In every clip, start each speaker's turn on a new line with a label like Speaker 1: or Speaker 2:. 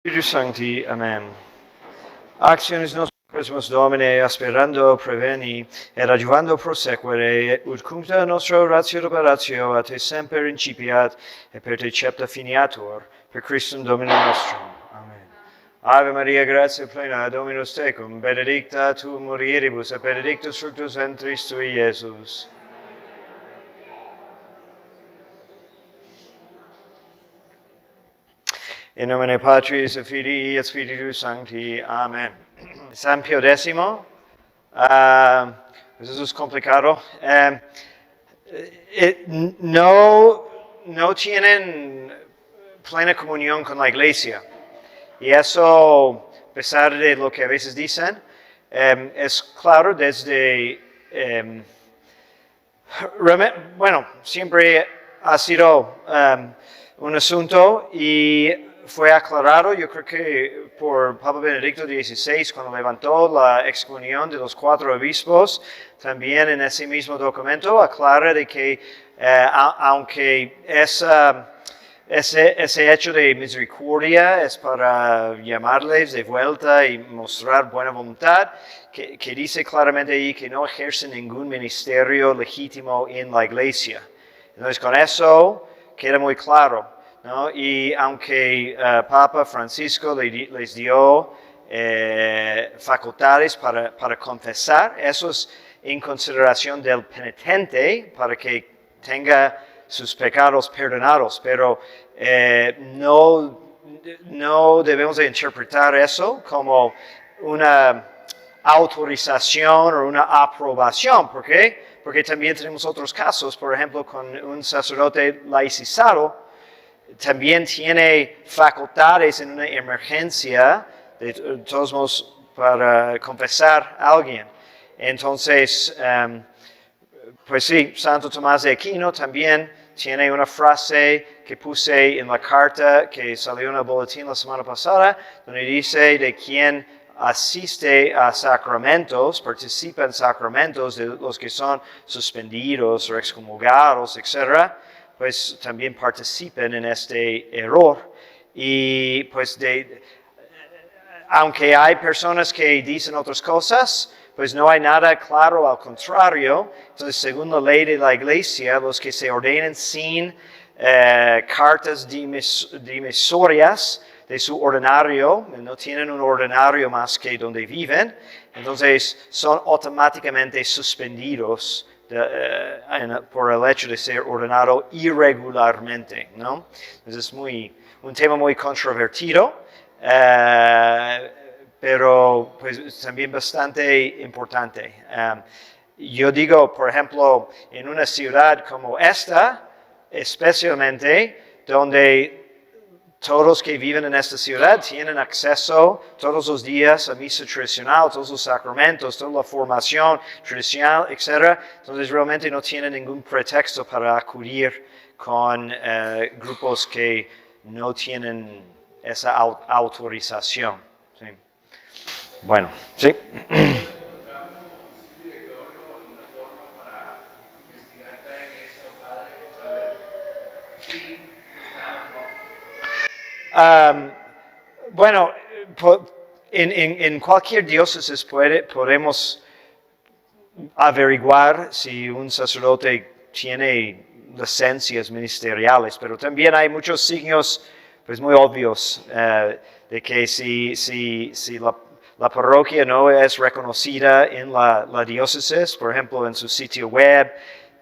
Speaker 1: Spiritus Sancti. Amen. Actionis nostras Domine, aspirando preveni, et adjuvando prosequere, ut cuncta nostra ratio operatio a te semper incipiat, et per te cepta finiatur, per Christum Domine nostrum. Amen. Ave Maria, gratia plena, Dominus tecum, benedicta tu mulieribus, et benedictus fructus ventris tui, Iesus. In nomine Patris et Filii et Spiritus Sancti. Amen. San Pio X, eso es complicado. No tienen plena comunión con la iglesia. Y eso, a pesar de lo que a veces dicen, es claro desde... siempre ha sido un asunto y fue aclarado, yo creo que por Papa Benedicto XVI, cuando levantó la excomunión de los 4 obispos, también en ese mismo documento aclara de que aunque ese hecho de misericordia es para llamarles de vuelta y mostrar buena voluntad, que dice claramente ahí que no ejercen ningún ministerio legítimo en la iglesia. Entonces con eso queda muy claro, ¿no? Y aunque Papa Francisco les dio facultades para confesar, eso es en consideración del penitente, para que tenga sus pecados perdonados, pero no debemos de interpretar eso como una autorización o una aprobación. ¿Por qué? Porque también tenemos otros casos, por ejemplo, con un sacerdote laicizado, también tiene facultades en una emergencia, de todos modos, para confesar a alguien. Entonces, pues sí, Santo Tomás de Aquino también tiene una frase que puse en la carta que salió en el boletín la semana pasada, donde dice de quien asiste a sacramentos, participa en sacramentos de los que son suspendidos o excomulgados, etc., pues también participen en este error. Y pues aunque hay personas que dicen otras cosas, pues no hay nada claro al contrario. Entonces, según la ley de la iglesia, los que se ordenen sin cartas dimisorias de su ordinario, no tienen un ordinario más que donde viven, entonces son automáticamente suspendidos por el hecho de ser ordenado irregularmente, ¿no? Entonces es un tema muy controvertido, pero pues también bastante importante. Yo digo, por ejemplo, en una ciudad como esta, especialmente donde todos que viven en esta ciudad tienen acceso todos los días a misa tradicional, todos los sacramentos, toda la formación tradicional, etc. Entonces realmente no tienen ningún pretexto para acudir con grupos que no tienen esa autorización. ¿Sí? Bueno, sí. Bueno, en cualquier diócesis podemos averiguar si un sacerdote tiene licencias ministeriales, pero también hay muchos signos pues, muy obvios de que si la parroquia no es reconocida en la diócesis, por ejemplo en su sitio web,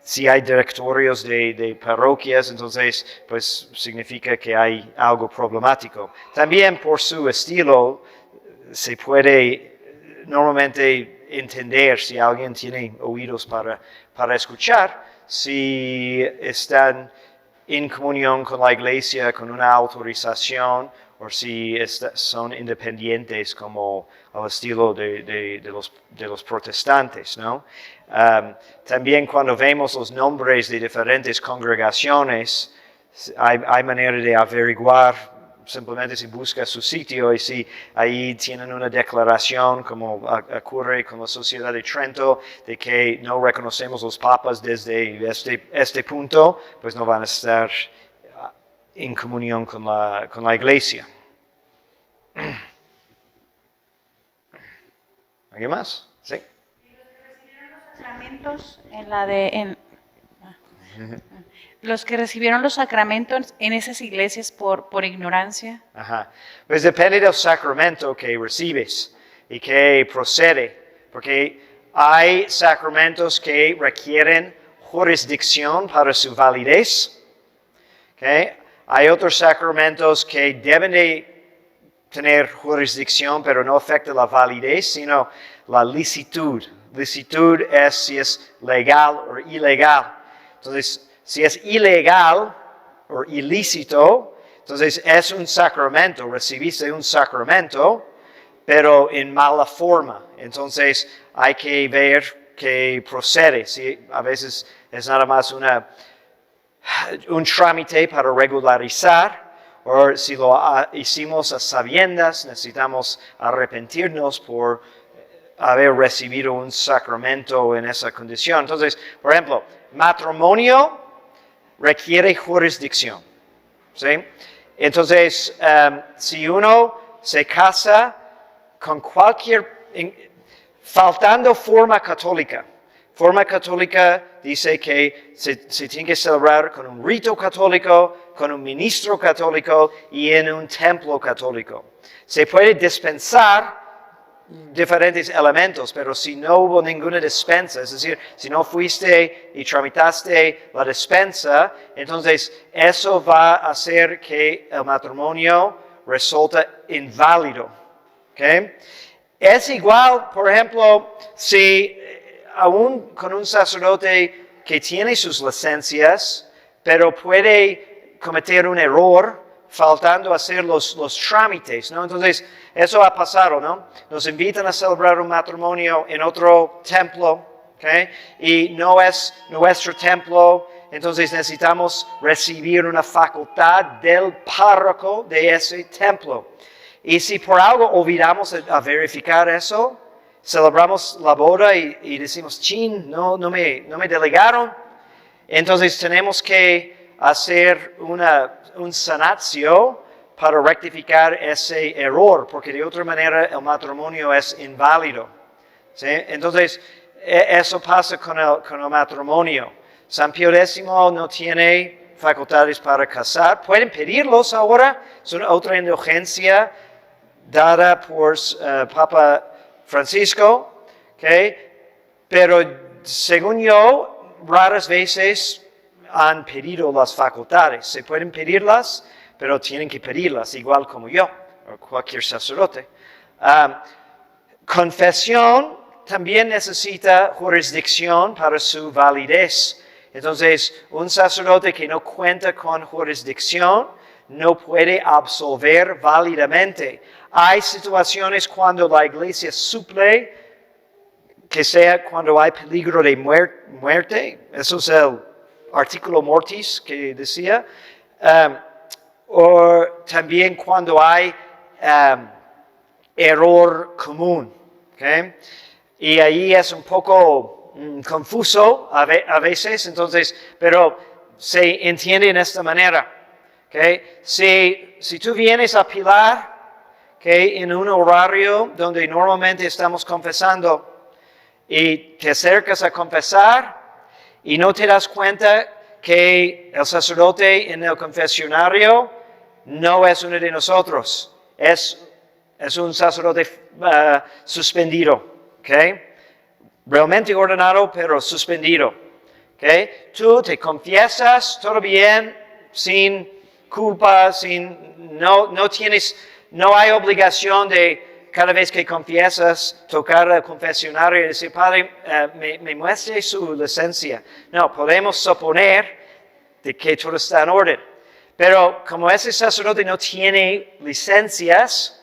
Speaker 1: si hay directorios de parroquias, entonces pues significa que hay algo problemático. También por su estilo se puede normalmente entender si alguien tiene oídos para escuchar, si están en comunión con la iglesia, con una autorización, o si son independientes como al estilo de los protestantes, ¿no? También cuando vemos los nombres de diferentes congregaciones, hay manera de averiguar, simplemente si busca su sitio y si ahí tienen una declaración, como ocurre con la Sociedad de Trento, de que no reconocemos los papas desde este punto, pues no van a estar en comunión con la iglesia. ¿Alguien más? Sí.
Speaker 2: Sacramentos los que recibieron los sacramentos en esas iglesias por ignorancia.
Speaker 1: Ajá. Pues depende del sacramento que recibes y que procede, porque hay sacramentos que requieren jurisdicción para su validez. ¿Okay? Hay otros sacramentos que deben de tener jurisdicción, pero no afecta la validez, sino la licitud. Licitud es si es legal o ilegal. Entonces, si es ilegal o ilícito, entonces es un sacramento, recibiste un sacramento, pero en mala forma. Entonces hay que ver que procede. ¿Sí? A veces es nada más un trámite para regularizar, o si lo hicimos a sabiendas, necesitamos arrepentirnos por haber recibido un sacramento en esa condición. Entonces, por ejemplo, matrimonio requiere jurisdicción. ¿Sí? Entonces, si uno se casa con faltando forma católica dice que se tiene que celebrar con un rito católico, con un ministro católico y en un templo católico. Se puede dispensar diferentes elementos, pero si no hubo ninguna dispensa, es decir, si no fuiste y tramitaste la dispensa, entonces eso va a hacer que el matrimonio resulte inválido. ¿Okay? Es igual, por ejemplo, si aún con un sacerdote que tiene sus licencias, pero puede cometer un error faltando hacer los trámites, ¿no? Entonces, eso ha pasado, ¿no? Nos invitan a celebrar un matrimonio en otro templo, ¿okay? Y no es nuestro templo, entonces necesitamos recibir una facultad del párroco de ese templo. Y si por algo olvidamos a verificar eso, celebramos la boda y decimos, chin, no me delegaron, entonces tenemos que hacer un sanatio para rectificar ese error, porque de otra manera el matrimonio es inválido. ¿Sí? Entonces, eso pasa con el matrimonio. San Pío X no tiene facultades para casar. Pueden pedirlos ahora, es una otra indulgencia dada por Papa Francisco, ¿okay? Pero según yo, raras veces han pedido las facultades. Se pueden pedirlas, pero tienen que pedirlas, igual como yo, o cualquier sacerdote. Confesión también necesita jurisdicción para su validez. Entonces, un sacerdote que no cuenta con jurisdicción no puede absolver válidamente. Hay situaciones cuando la iglesia suple, que sea cuando hay peligro de muerte. Eso es el artículo mortis que decía. O también cuando hay error común. ¿Okay? Y ahí es un poco confuso a veces, entonces, pero se entiende en esta manera. ¿Okay? Si tú vienes a Pilar, ¿okay? En un horario donde normalmente estamos confesando y te acercas a confesar y no te das cuenta que el sacerdote en el confesionario no es uno de nosotros, es un sacerdote suspendido, ¿okay? Realmente ordenado, pero suspendido. ¿Okay? Tú te confiesas, todo bien, sin culpa, no hay obligación de cada vez que confiesas tocar el confesionario y decir, Padre, me muestre su licencia. No, podemos suponer de que todo está en orden. Pero como ese sacerdote no tiene licencias,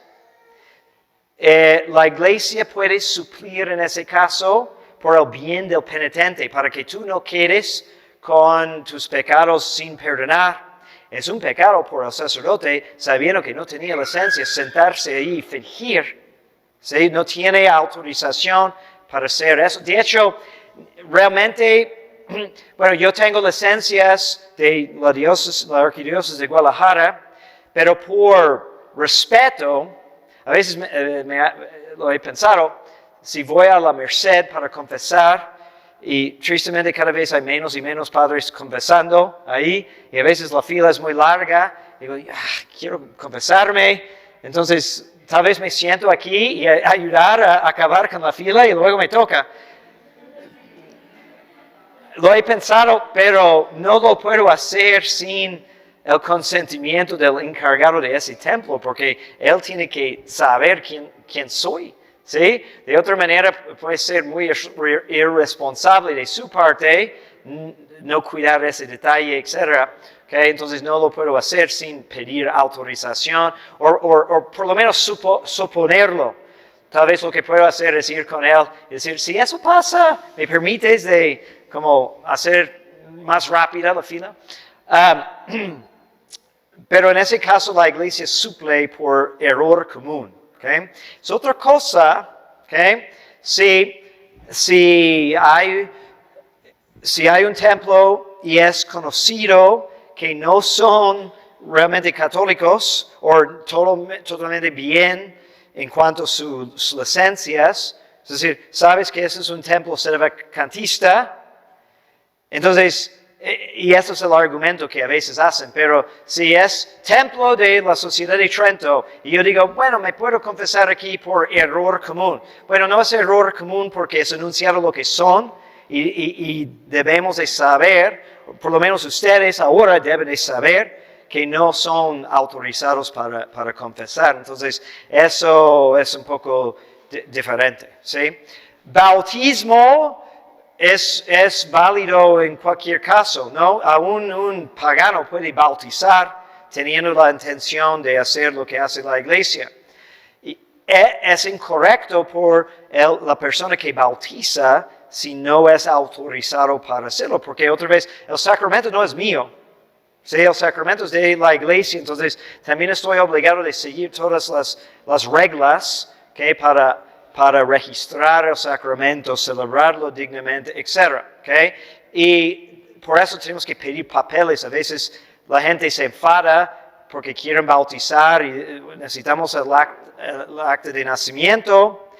Speaker 1: la iglesia puede suplir en ese caso por el bien del penitente, para que tú no quedes con tus pecados sin perdonar. Es un pecado por el sacerdote, sabiendo que no tenía licencia, sentarse ahí y fingir. ¿Sí? No tiene autorización para hacer eso. De hecho, realmente, bueno, yo tengo licencias de la arquidiócesis de Guadalajara, pero por respeto, a veces lo he pensado, si voy a la Merced para confesar, y tristemente cada vez hay menos y menos padres confesando ahí, y a veces la fila es muy larga, digo, quiero confesarme, entonces tal vez me siento aquí y ayudar a acabar con la fila y luego me toca. Lo he pensado, pero no lo puedo hacer sin el consentimiento del encargado de ese templo, porque él tiene que saber quién soy. ¿Sí? De otra manera puede ser muy irresponsable de su parte no cuidar ese detalle, etc. ¿Okay? Entonces no lo puedo hacer sin pedir autorización o por lo menos suponerlo. Tal vez lo que puedo hacer es ir con él y decir, si eso pasa, ¿me permites de como hacer más rápida la fila? Pero en ese caso la iglesia suple por error común. Okay. Es otra cosa, okay, si hay un templo y es conocido que no son realmente católicos o totalmente bien en cuanto a sus licencias, es decir, sabes que ese es un templo sedevacantista, entonces, y ese es el argumento que a veces hacen, pero si es templo de la Sociedad de Trento, y yo digo, bueno, me puedo confesar aquí por error común. Bueno, no es error común porque es anunciado lo que son, y debemos de saber, por lo menos ustedes ahora deben de saber, que no son autorizados para confesar. Entonces, eso es un poco diferente, ¿sí? Bautismo es válido en cualquier caso, ¿no? Aún un pagano puede bautizar teniendo la intención de hacer lo que hace la iglesia. Y es incorrecto por la persona que bautiza si no es autorizado para hacerlo, porque otra vez el sacramento no es mío. Sí, el sacramento es de la iglesia, entonces también estoy obligado de seguir todas las reglas que para registrar el sacramento, celebrarlo dignamente, etc. ¿Okay? Y por eso tenemos que pedir papeles. A veces la gente se enfada porque quieren bautizar y necesitamos el acta de nacimiento,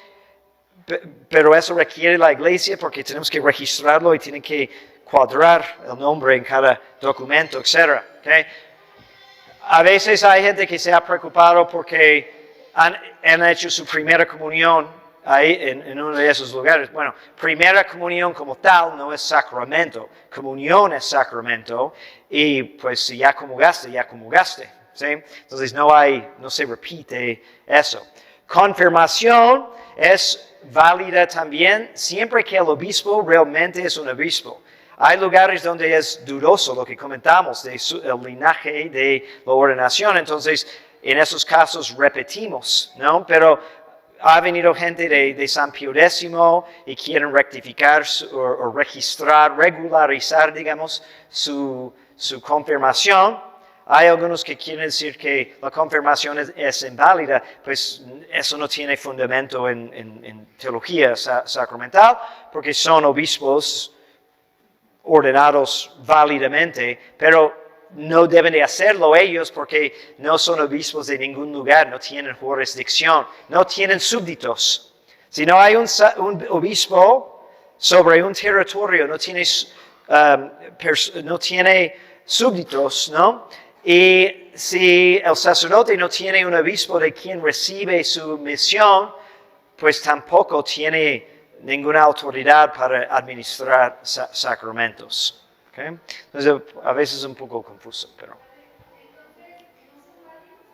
Speaker 1: pero eso requiere la iglesia porque tenemos que registrarlo y tiene que cuadrar el nombre en cada documento, etc. ¿Okay? A veces hay gente que se ha preocupado porque han hecho su primera comunión ahí en uno de esos lugares. Bueno, primera comunión como tal no es sacramento. Comunión es sacramento y pues si ya comulgaste, ya comulgaste. ¿Sí? Entonces no se repite eso. Confirmación es válida también siempre que el obispo realmente es un obispo. Hay lugares donde es dudoso lo que comentamos del linaje de la ordenación, entonces en esos casos repetimos, ¿no? Pero ha venido gente de San Pío X y quieren rectificar o registrar, regularizar, digamos, su confirmación. Hay algunos que quieren decir que la confirmación es inválida, pues eso no tiene fundamento en teología sacramental, porque son obispos ordenados válidamente, pero no deben de hacerlo ellos porque no son obispos de ningún lugar, no tienen jurisdicción, no tienen súbditos. Si no hay un obispo sobre un territorio, no tiene súbditos, ¿no? Y si el sacerdote no tiene un obispo de quien recibe su misión, pues tampoco tiene ninguna autoridad para administrar sacramentos. ¿Okay? Entonces, a veces es un poco confuso, pero...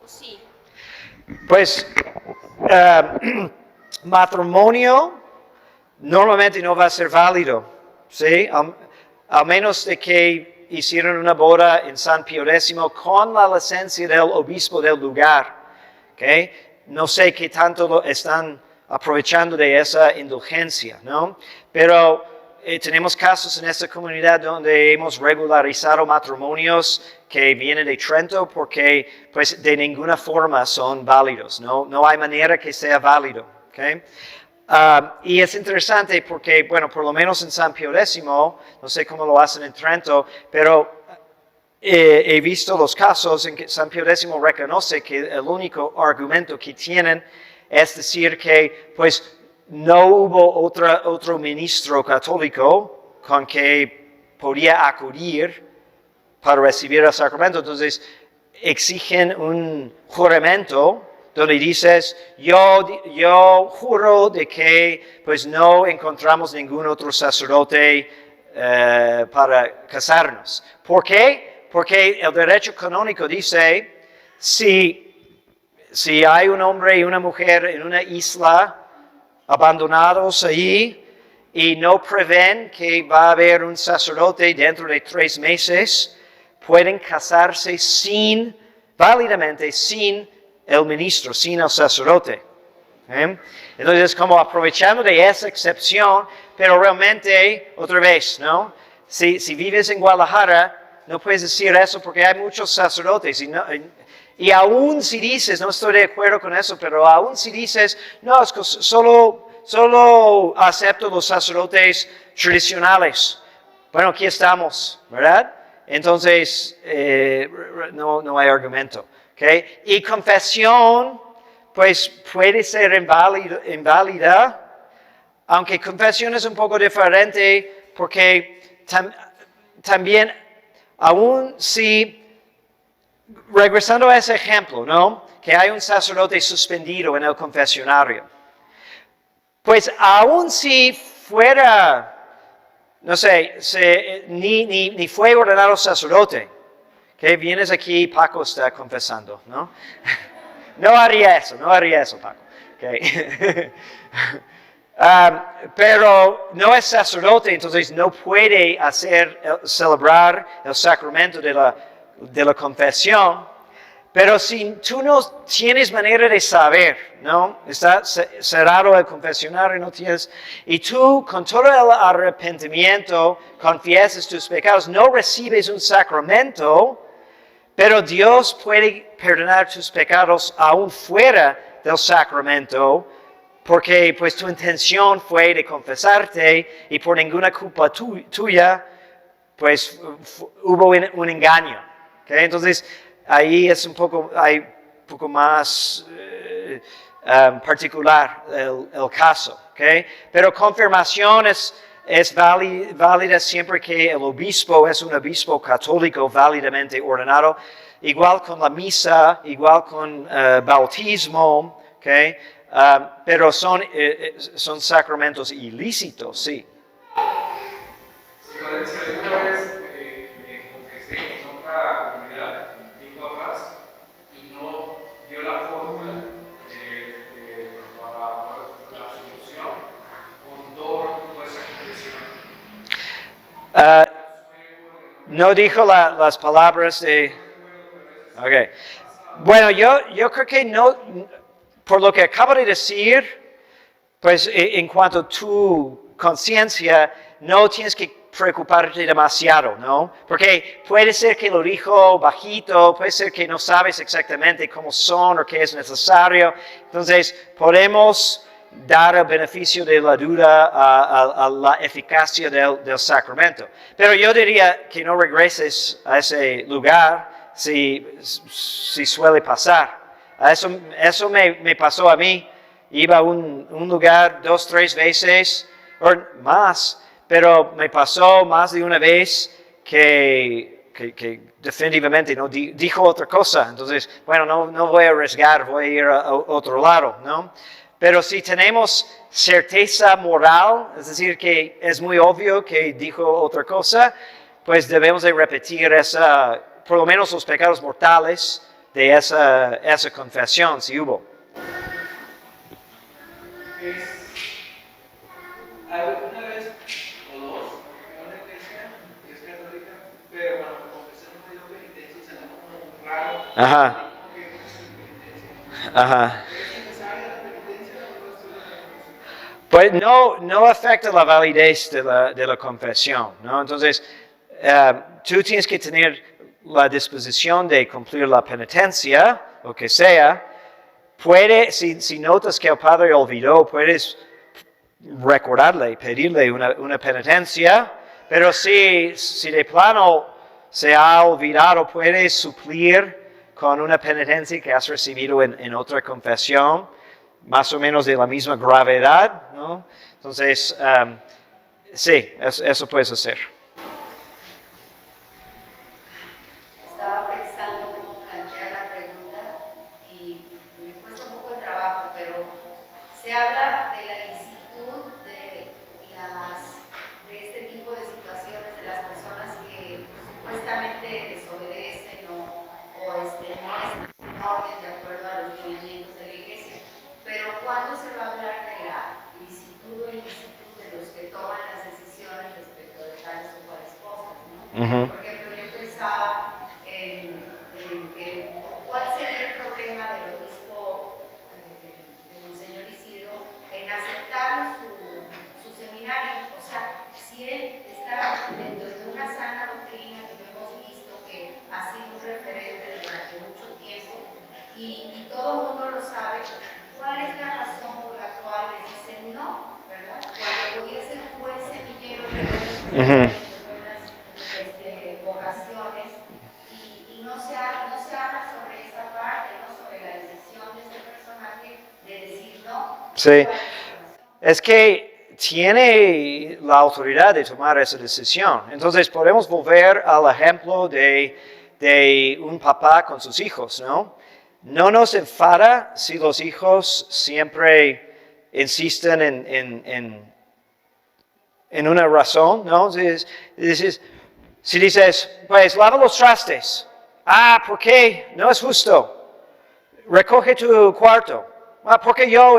Speaker 2: Sí.
Speaker 1: Pues, matrimonio normalmente no va a ser válido, ¿sí? Al menos de que hicieron una boda en San Pío X con la licencia del obispo del lugar. ¿Okay? No sé qué tanto están aprovechando de esa indulgencia, ¿no? Pero tenemos casos en esta comunidad donde hemos regularizado matrimonios que vienen de Trento porque pues de ninguna forma son válidos, no hay manera que sea válido, ¿okay? Y es interesante porque, bueno, por lo menos en San Pío X, no sé cómo lo hacen en Trento, pero he visto los casos en que San Pío X reconoce que el único argumento que tienen es decir que, pues, no hubo otro ministro católico con que podía acudir para recibir el sacramento. Entonces exigen un juramento donde dices, yo juro de que pues no encontramos ningún otro sacerdote para casarnos. ¿Por qué? Porque el derecho canónico dice, si hay un hombre y una mujer en una isla abandonados allí y no prevén que va a haber un sacerdote dentro de 3 meses, pueden casarse válidamente sin el ministro, sin el sacerdote. Entonces, como aprovechando de esa excepción, pero realmente, otra vez, ¿no? Si vives en Guadalajara, no puedes decir eso porque hay muchos sacerdotes. Y aún si dices, no estoy de acuerdo con eso, pero aún si dices, no, es que solo acepto los sacerdotes tradicionales. Bueno, aquí estamos, ¿verdad? Entonces, no hay argumento. ¿Okay? Y confesión, pues puede ser inválida, aunque confesión es un poco diferente, porque también, aún si, regresando a ese ejemplo, ¿no? Que hay un sacerdote suspendido en el confesionario, pues aún si fuera, no sé, ni fue ordenado sacerdote, que vienes aquí, Paco está confesando, ¿no? No haría eso, Paco. Okay. Pero no es sacerdote, entonces no puede celebrar el sacramento de la confesión. Pero si tú no tienes manera de saber, ¿no? Está cerrado el confesionario, no tienes, y tú con todo el arrepentimiento confiesas tus pecados, no recibes un sacramento, pero Dios puede perdonar tus pecados aún fuera del sacramento, porque pues tu intención fue de confesarte y por ninguna culpa tuya, pues hubo un engaño. ¿Okay? Entonces, ahí es un poco más particular el caso. ¿Okay? Pero confirmación es válida siempre que el obispo es un obispo católico válidamente ordenado, igual con la misa, igual con bautismo, ¿okay? Pero son sacramentos ilícitos, sí.
Speaker 3: Sí, alguna vez me confesé en otra comunidad, en Guapas, y no dio la fórmula para la solución con todo esa confesión.
Speaker 1: No dijo las palabras de... Okay. Bueno, yo creo que no, por lo que acabo de decir, pues en cuanto a tu conciencia, no tienes que preocuparte demasiado, ¿no? Porque puede ser que lo dijo bajito, puede ser que no sabes exactamente cómo son o qué es necesario. Entonces, podemos dar el beneficio de la duda a la eficacia del sacramento. Pero yo diría que no regreses a ese lugar si suele pasar. Eso me pasó a mí. Iba a un lugar 2, 3 veces, o más, pero me pasó más de una vez que definitivamente no dijo otra cosa. Entonces, bueno, no voy a arriesgar, voy a ir a otro lado, ¿no? Pero si tenemos certeza moral, es decir, que es muy obvio que dijo otra cosa, pues debemos de repetir por lo menos los pecados mortales de esa confesión, si hubo.
Speaker 3: Alguna vez o dos, en una iglesia que es católica, pero cuando me confesé no me dio penitencia, se me como raro.
Speaker 1: Ajá. Ajá. Pues no afecta la validez de la confesión, ¿no? Entonces, tú tienes que tener la disposición de cumplir la penitencia, o que sea. Si notas que el padre olvidó, puedes recordarle, pedirle una penitencia, pero si de plano se ha olvidado, puedes suplir con una penitencia que has recibido en otra confesión. más o menos de la misma gravedad, ¿no? Entonces, sí, eso puedes hacer.
Speaker 4: Estaba pensando cómo plantear la pregunta y me cuesta un poco de trabajo, pero se habla de la licitud de este tipo de situaciones de las personas que supuestamente desobedecen o no están en orden de acuerdo a los lineamientos de la iglesia. Pero ¿cuándo se va a hablar de la licitud o ilicitud de los que toman las decisiones respecto de tales o cuales cosas, ¿no? Por ejemplo, yo pensaba en que cuál sería el problema del obispo de Monseñor Isidro en aceptar su seminario. O sea, si él está dentro de una sana doctrina que hemos visto que ha sido un referente durante mucho tiempo y todo el mundo lo sabe, ¿cuál es la razón por la cual les dicen no? ¿Verdad? Cuando podía ser un buen semillero de buenas vocaciones y no se habla sobre esa parte, ¿no? Sobre la decisión de este personaje de decir no.
Speaker 1: Sí, es que tiene la autoridad de tomar esa decisión. Entonces podemos volver al ejemplo de un papá con sus hijos, ¿no? No nos enfada si los hijos siempre insisten en una razón, ¿no? Si dices, pues lava los trastes. Ah, ¿por qué? No es justo. Recoge tu cuarto. Ah, ¿por qué yo?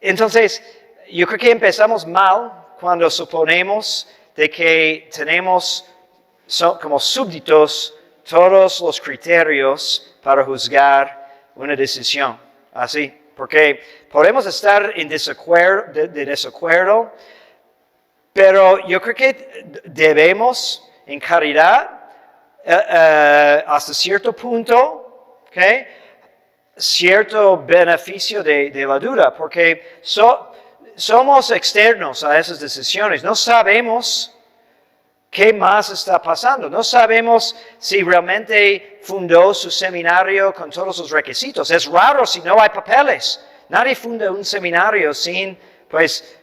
Speaker 1: Entonces, yo creo que empezamos mal cuando suponemos de que tenemos como súbditos todos los criterios para juzgar una decisión. Así, porque podemos estar en desacuerdo, pero yo creo que debemos, en caridad, hasta cierto punto, ¿okay? Cierto beneficio de la duda, porque somos externos a esas decisiones, no sabemos qué más está pasando, no sabemos si realmente fundó su seminario con todos los requisitos. Es raro si no hay papeles, nadie funda un seminario sin, pues,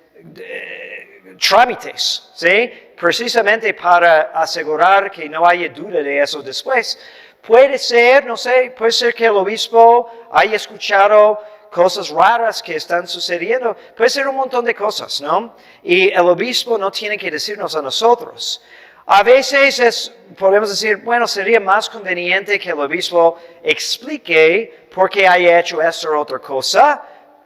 Speaker 1: trámites, ¿sí? Precisamente para asegurar que no haya duda de eso después. Puede ser, no sé, puede ser que el obispo haya escuchado cosas raras que están sucediendo. Puede ser un montón de cosas, ¿no? Y el obispo no tiene que decirnos a nosotros. A veces podemos decir, bueno, sería más conveniente que el obispo explique por qué haya hecho esta o otra cosa,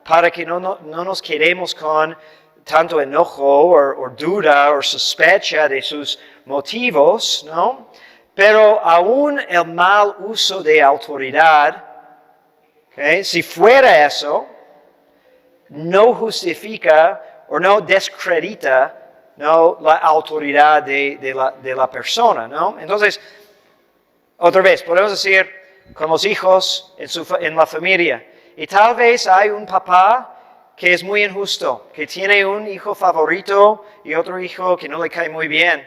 Speaker 1: para que no nos quedemos con tanto enojo o duda o sospecha de sus motivos, ¿no? Pero aún el mal uso de autoridad, ¿okay? Si fuera eso, no justifica o no descredita, ¿no?, la autoridad de la persona, ¿no? Entonces, otra vez, podemos decir con los hijos en la familia, y tal vez hay un papá que es muy injusto, que tiene un hijo favorito y otro hijo que no le cae muy bien.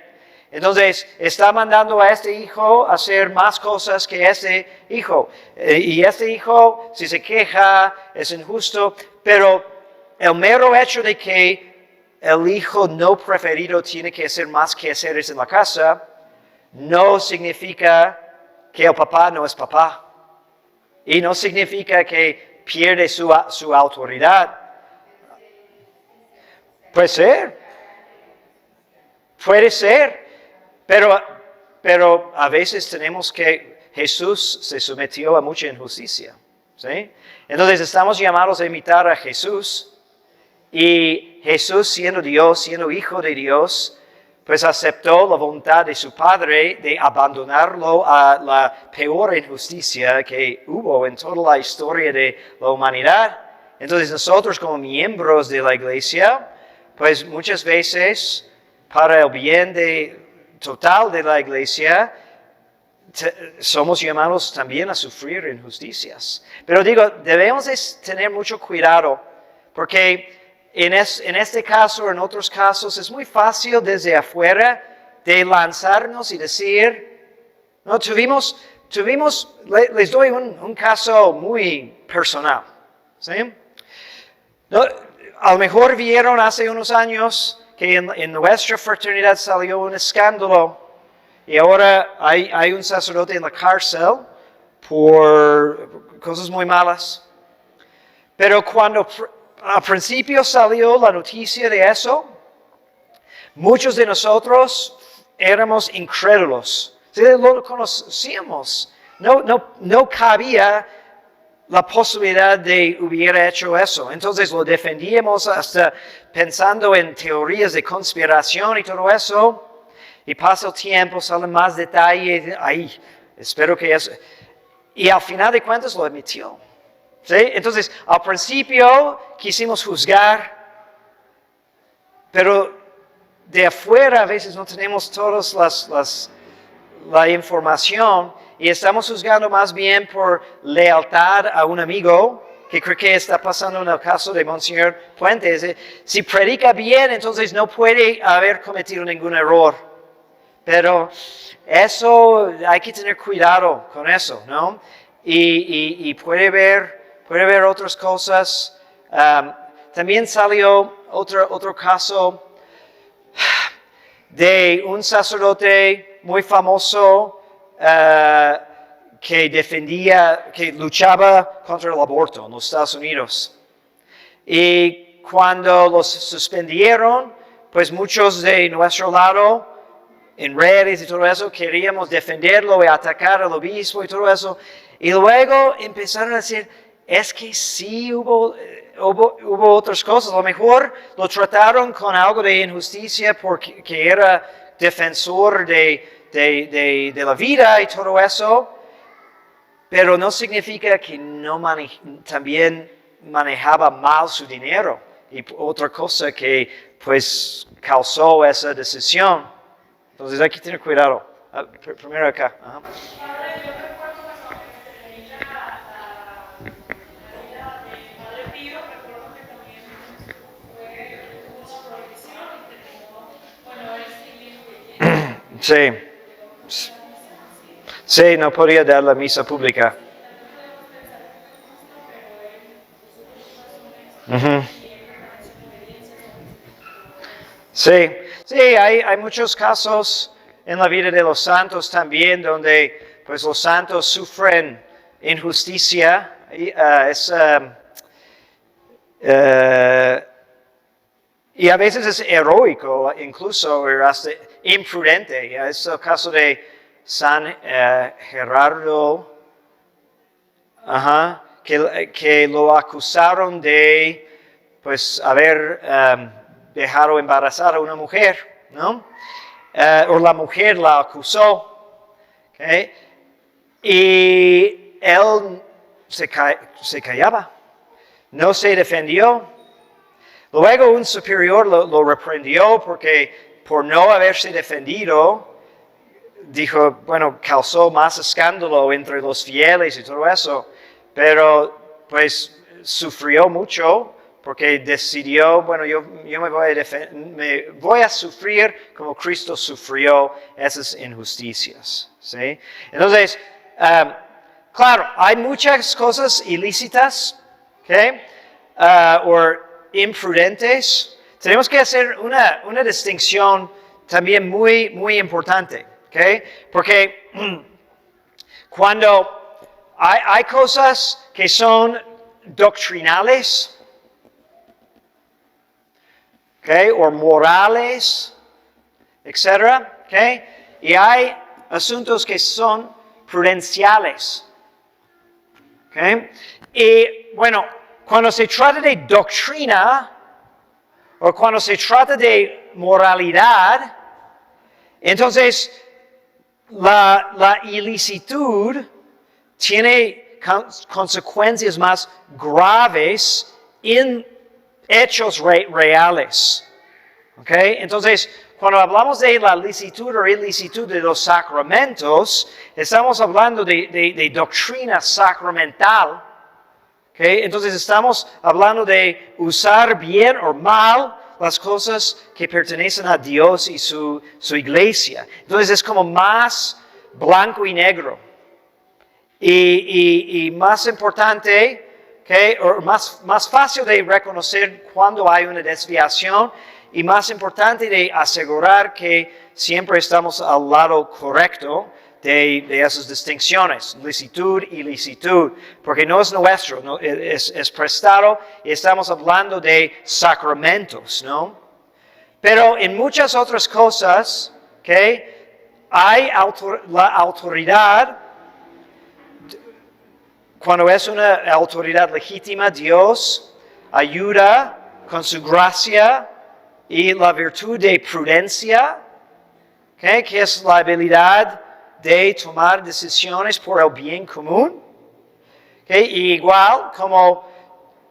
Speaker 1: Entonces, está mandando a este hijo a hacer más cosas que este hijo. Y este hijo, si se queja, es injusto, pero el mero hecho de que el hijo no preferido tiene que hacer más quehaceres en la casa, no significa que el papá no es papá. Y no significa que pierde su autoridad. Puede ser, pero a veces tenemos que Jesús se sometió a mucha injusticia, ¿sí? Entonces estamos llamados a imitar a Jesús, y Jesús, siendo Dios, siendo Hijo de Dios, pues aceptó la voluntad de su Padre de abandonarlo a la peor injusticia que hubo en toda la historia de la humanidad. Entonces nosotros, como miembros de la Iglesia, pues muchas veces, para el bien total de la Iglesia, somos llamados también a sufrir injusticias. Pero digo, debemos tener mucho cuidado, porque en este caso, en otros casos, es muy fácil desde afuera de lanzarnos y decir, no, les doy un caso muy personal, ¿sí? No, a lo mejor vieron hace unos años que en nuestra fraternidad salió un escándalo y ahora hay un sacerdote en la cárcel por cosas muy malas. Pero cuando al principio salió la noticia de eso, muchos de nosotros éramos incrédulos. ¿Sí? Lo conocíamos. No cabía la posibilidad de hubiera hecho eso. Entonces lo defendíamos hasta pensando en teorías de conspiración y todo eso. Y pasa el tiempo, salen más detalles. Ay, espero que eso. Y al final de cuentas lo admitió. ¿Sí? Entonces, al principio quisimos juzgar, pero de afuera a veces no tenemos todas la información y estamos juzgando más bien por lealtad a un amigo, que creo que está pasando en el caso de Monseñor Puentes. Si predica bien, entonces no puede haber cometido ningún error. Pero eso hay que tener cuidado con eso, ¿no? Y puede ver otras cosas. También salió otro caso de un sacerdote muy famoso que luchaba contra el aborto en los Estados Unidos. Y cuando los suspendieron, pues muchos de nuestro lado, en redes y todo eso, queríamos defenderlo y atacar al obispo y todo eso. Y luego empezaron a decir, es que sí hubo otras cosas. A lo mejor lo trataron con algo de injusticia porque era defensor de la vida y todo eso. Pero no significa que también manejaba mal su dinero. Y otra cosa que pues causó esa decisión. Entonces hay que tener cuidado. Primero acá. Ajá.
Speaker 5: Ahora yo recuerdo cuando se veía la vida de Padre Pío, recuerdo que también hubo una prohibición y terminó, bueno,
Speaker 1: Sí. Sí, no podía dar la misa pública. Uh-huh. Sí, hay muchos casos en la vida de los santos también donde pues los santos sufren injusticia. Y a veces es heroico, incluso hasta imprudente. Es el caso de San Gerardo, que lo acusaron de pues haber dejado embarazada a una mujer, ¿no? O la mujer la acusó, ¿okay? Y él se callaba, no se defendió. Luego un superior lo reprendió porque por no haberse defendido, dijo, bueno, causó más escándalo entre los fieles y todo eso, pero pues sufrió mucho porque decidió, bueno, yo me voy a sufrir como Cristo sufrió esas injusticias, ¿sí? Entonces, claro, hay muchas cosas ilícitas, ¿okay? O imprudentes. Tenemos que hacer una distinción también muy, muy importante, ¿okay? Porque cuando hay cosas que son doctrinales, ¿okay? O morales, etc., ¿okay? Y hay asuntos que son prudenciales, ¿okay? Y bueno, cuando se trata de doctrina o cuando se trata de moralidad, entonces la ilicitud tiene consecuencias más graves en hechos reales. ¿Okay? Entonces, cuando hablamos de la licitud o ilicitud de los sacramentos, estamos hablando de doctrina sacramental. ¿Okay? Entonces, estamos hablando de usar bien o mal las cosas que pertenecen a Dios y su iglesia. Entonces, es como más blanco y negro. Y más importante, ¿okay? O más fácil de reconocer cuando hay una desviación y más importante de asegurar que siempre estamos al lado correcto de esas distinciones, licitud y licitud, porque no es nuestro, no, es prestado y estamos hablando de sacramentos, ¿no? Pero en muchas otras cosas, ¿okay? Hay la autoridad, cuando es una autoridad legítima, Dios ayuda con su gracia y la virtud de prudencia, ¿okay? Que es la habilidad de tomar decisiones por el bien común. ¿Okay? Y igual como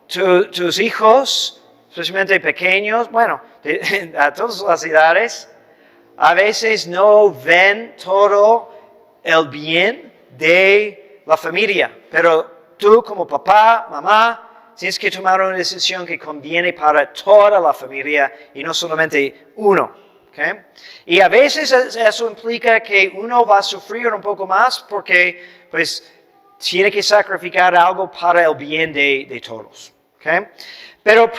Speaker 1: tus hijos, especialmente pequeños, bueno, a todas las edades, a veces no ven todo el bien de la familia, pero tú como papá, mamá, tienes que tomar una decisión que conviene para toda la familia y no solamente uno. ¿Okay? Y a veces eso implica que uno va a sufrir un poco más porque pues, tiene que sacrificar algo para el bien de todos. ¿Okay? Pero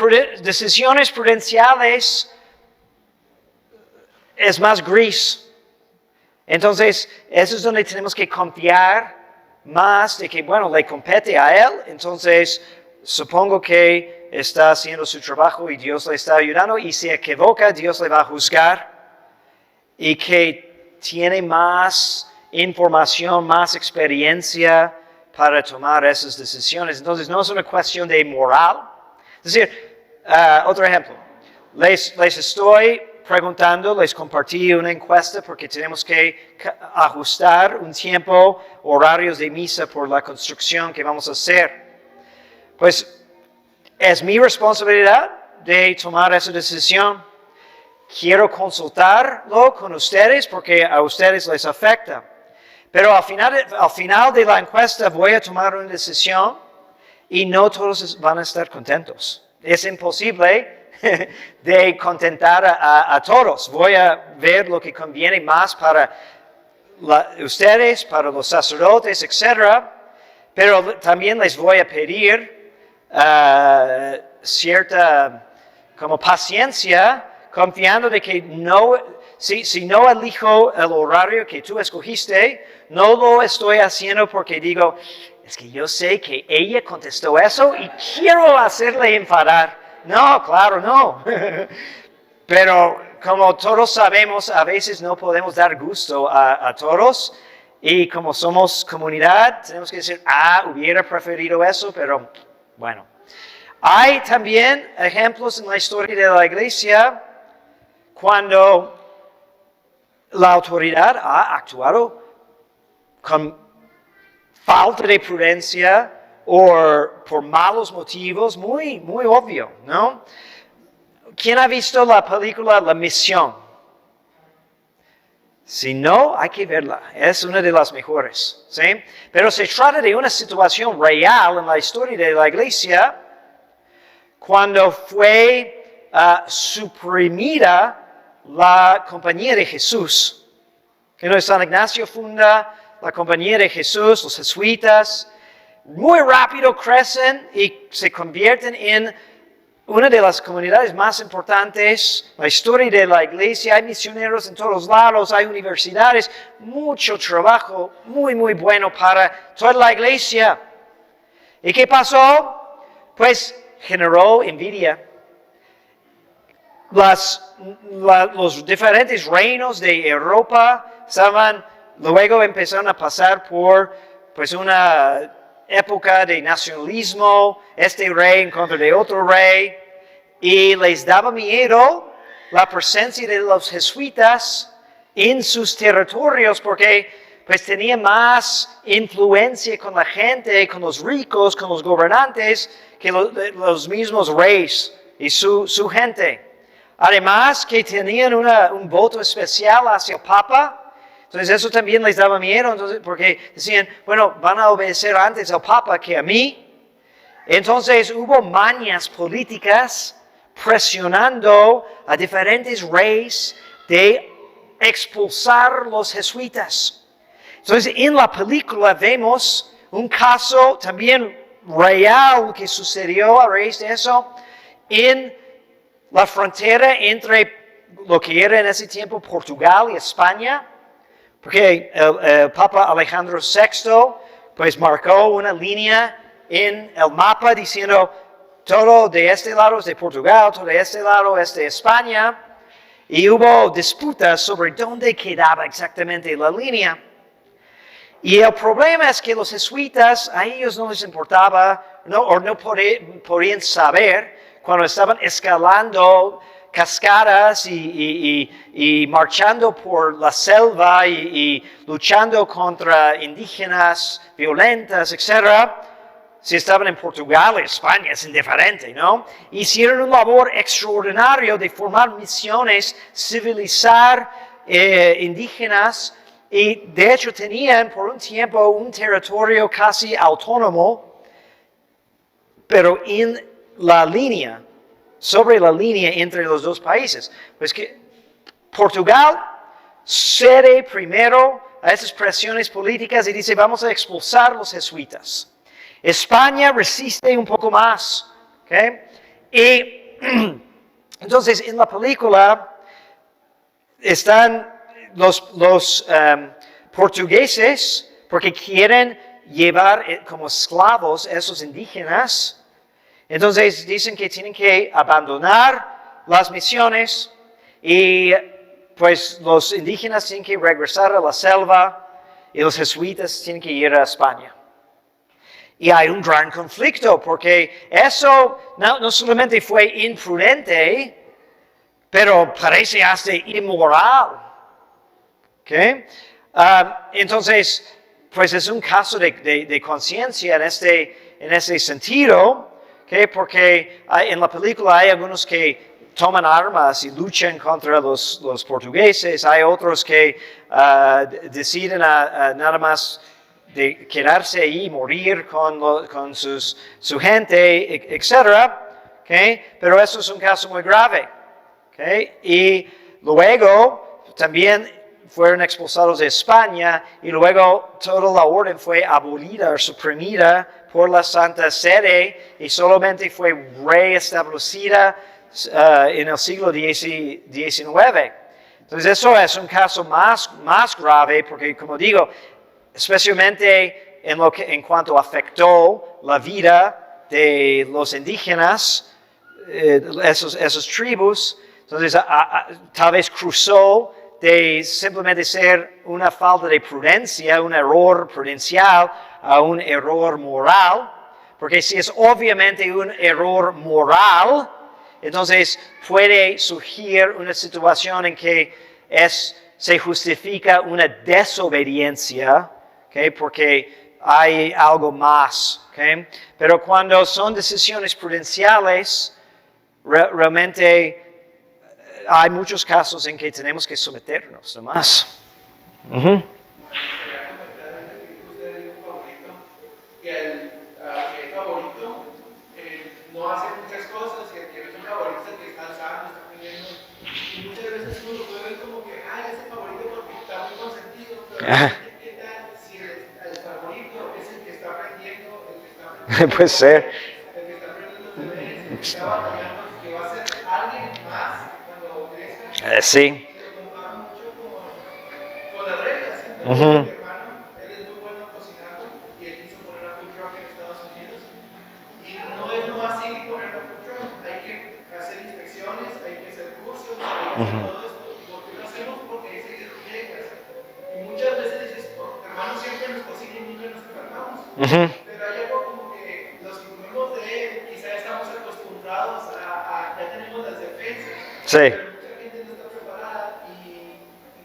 Speaker 1: decisiones prudenciales es más gris. Entonces, eso es donde tenemos que confiar más de que, bueno, le compete a él. Entonces, supongo que está haciendo su trabajo y Dios le está ayudando, y si equivoca, Dios le va a juzgar, y que tiene más información, más experiencia para tomar esas decisiones. Entonces, no es una cuestión de moral. Es decir, otro ejemplo, les estoy preguntando, les compartí una encuesta porque tenemos que ajustar un tiempo, horarios de misa por la construcción que vamos a hacer. Pues, es mi responsabilidad de tomar esa decisión. Quiero consultarlo con ustedes porque a ustedes les afecta. Pero al final de la encuesta voy a tomar una decisión y no todos van a estar contentos. Es imposible de contentar a todos. Voy a ver lo que conviene más para ustedes, para los sacerdotes, etc. Pero también les voy a pedir cierta como paciencia, confiando de que si no elijo el horario que tú escogiste, no lo estoy haciendo porque digo, es que yo sé que ella contestó eso y quiero hacerle enfadar. No, claro, no. Pero como todos sabemos, a veces no podemos dar gusto a todos. Y como somos comunidad, tenemos que decir, hubiera preferido eso, pero bueno. Hay también ejemplos en la historia de la iglesia cuando la autoridad ha actuado con falta de prudencia o por malos motivos, muy obvio, ¿no? ¿Quién ha visto la película La Misión? Si no, hay que verla. Es una de las mejores, ¿sí? Pero se trata de una situación real en la historia de la iglesia cuando fue suprimida la Compañía de Jesús. Que San Ignacio funda la Compañía de Jesús, los jesuitas, muy rápido crecen y se convierten en una de las comunidades más importantes, la historia de la iglesia. Hay misioneros en todos lados, hay universidades, mucho trabajo muy bueno para toda la iglesia. ¿Y qué pasó? Pues generó envidia. Los diferentes reinos de Europa luego empezaron a pasar por pues una época de nacionalismo, este rey en contra de otro rey, y les daba miedo la presencia de los jesuitas en sus territorios porque pues tenía más influencia con la gente, con los ricos, con los gobernantes, que los mismos reyes y su gente. Además que tenían un voto especial hacia el Papa. Entonces eso también les daba miedo, entonces, porque decían, bueno, van a obedecer antes al Papa que a mí. Entonces hubo mañas políticas presionando a diferentes reyes de expulsar los jesuitas. Entonces en la película vemos un caso también real que sucedió a raíz de eso en la frontera entre lo que era en ese tiempo Portugal y España, porque el Papa Alejandro VI pues marcó una línea en el mapa diciendo todo de este lado es de Portugal, todo de este lado es de España, y hubo disputas sobre dónde quedaba exactamente la línea. Y el problema es que los jesuitas, a ellos no les importaba, o no podían saber cuando estaban escalando cascadas y marchando por la selva y luchando contra indígenas violentas, etc., si estaban en Portugal o España, es indiferente, ¿no? Hicieron una labor extraordinaria de formar misiones, civilizar indígenas, y de hecho tenían por un tiempo un territorio casi autónomo, pero en la línea, sobre la línea entre los dos países. Pues que Portugal cede primero a esas presiones políticas y dice vamos a expulsar a los jesuitas. España resiste un poco más. ¿Okay? Y entonces en la película están los portugueses porque quieren llevar como esclavos a esos indígenas. Entonces dicen que tienen que abandonar las misiones y pues los indígenas tienen que regresar a la selva y los jesuitas tienen que ir a España. Y hay un gran conflicto porque eso no solamente fue imprudente, pero parece hasta inmoral. ¿Okay? Entonces, pues es un caso de conciencia en este sentido, ¿okay? Porque en la película hay algunos que toman armas y luchan contra los portugueses, hay otros que deciden nada más de quedarse ahí, morir con su gente, etc. ¿Okay? Pero eso es un caso muy grave. ¿Okay? Y luego también fueron expulsados de España y luego toda la orden fue abolida o suprimida por la Santa Sede y solamente fue reestablecida en el siglo XIX. Entonces eso es un caso más grave porque, como digo, especialmente en cuanto afectó la vida de los indígenas, esos tribus, entonces tal vez cruzó de simplemente ser una falta de prudencia, un error prudencial, a un error moral, porque si es obviamente un error moral, entonces puede surgir una situación en que se justifica una desobediencia, ¿okay? Porque hay algo más. ¿Okay? Pero cuando son decisiones prudenciales, realmente hay muchos casos en que tenemos que someternos nomás. Uh-huh.
Speaker 3: Que el favorito no hace muchas cosas, que no es un favorito que está alzando, está pidiendo. Y muchas veces uno lo puede ver como que, ese favorito porque está muy consentido, pero ¿qué tal si el favorito es el que está aprendiendo,
Speaker 1: Puede ser.
Speaker 3: el que está aprendiendo también, el que está batallando, que va a ser alguien más cuando crezca?
Speaker 1: Sí.
Speaker 3: Y lo comparo mucho con las reglas.
Speaker 1: Uh-huh.
Speaker 3: Todo esto, ¿por qué lo hacemos? Porque ese es el reglas. Y muchas veces dices, hermanos siempre nos consiguen y nunca nos enfermamos. Pero hay algo como que los que comemos de él, quizá estamos acostumbrados a ya tenemos las defensas.
Speaker 1: Sí.
Speaker 3: Pero mucha gente no está preparada y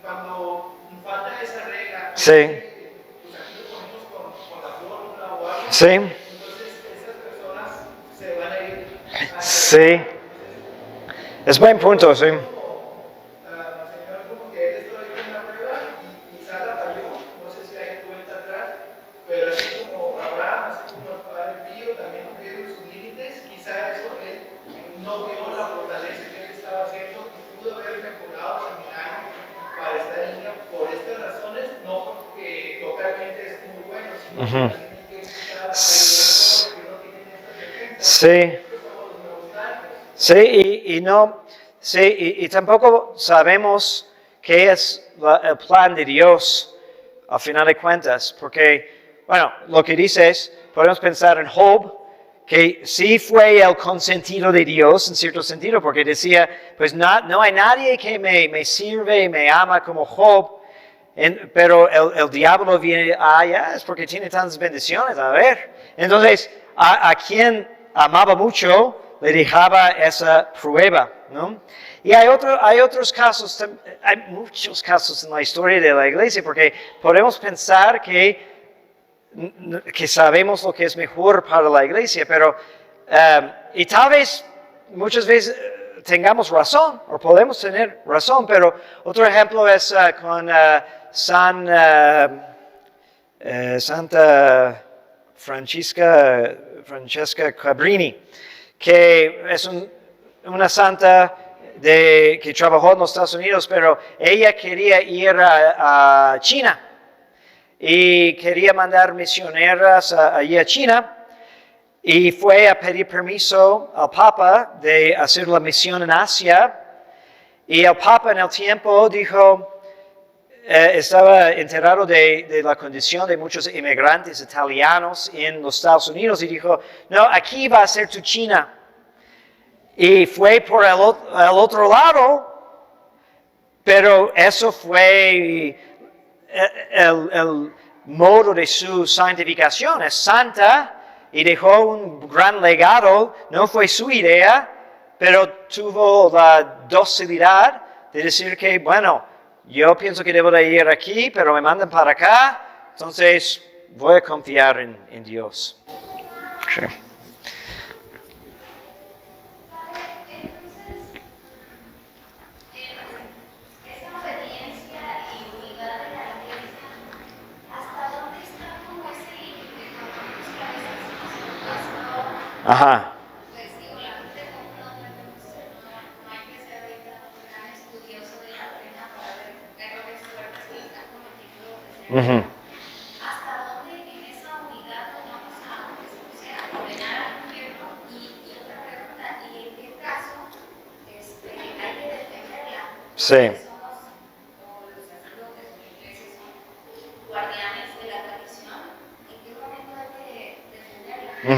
Speaker 3: cuando falta esa regla,
Speaker 1: Sí.
Speaker 3: pues aquí lo ponemos con la fórmula o algo.
Speaker 1: Sí.
Speaker 3: Entonces esas personas se van a ir.
Speaker 1: Sí. Es buen punto, sí. Sí. Sí, y no, sí, y tampoco sabemos qué es el plan de Dios al final de cuentas, porque, bueno, lo que dice es, podemos pensar en Job, que sí fue el consentido de Dios en cierto sentido, porque decía, pues no hay nadie que me sirve y me ama como Job, pero el diablo viene, ya, es porque tiene tantas bendiciones, a ver. Entonces, a quien amaba mucho, le dejaba esa prueba, ¿no? Y hay otros casos, hay muchos casos en la historia de la iglesia, porque podemos pensar que sabemos lo que es mejor para la iglesia, pero, y tal vez muchas veces tengamos razón, o podemos tener razón, pero otro ejemplo es con Santa Francesca Cabrini, que es una santa que trabajó en los Estados Unidos, pero ella quería ir a China y quería mandar misioneras allí a China y fue a pedir permiso al Papa de hacer la misión en Asia y el Papa en el tiempo dijo, estaba enterado de la condición de muchos inmigrantes italianos en los Estados Unidos y dijo, no, aquí va a ser tu China. Y fue por el otro lado, pero eso fue el modo de su santificación. Es santa y dejó un gran legado, no fue su idea, pero tuvo la docilidad de decir que, bueno, yo pienso que debo de ir aquí, pero me mandan para acá, entonces voy a confiar en Dios. Sí. Ajá.
Speaker 4: Pues digo, la gente no hay que ser ahorita un gran estudioso de la pena para ver errores fuertes que están cometiendo. Hasta dónde en esa unidad nos vamos a condenar al gobierno y otra pregunta, ¿y en qué caso hay que defenderla?
Speaker 1: Sí.
Speaker 4: Somos, como los sacerdotes o la iglesia, son guardianes de la tradición. ¿En qué momento hay que defenderla?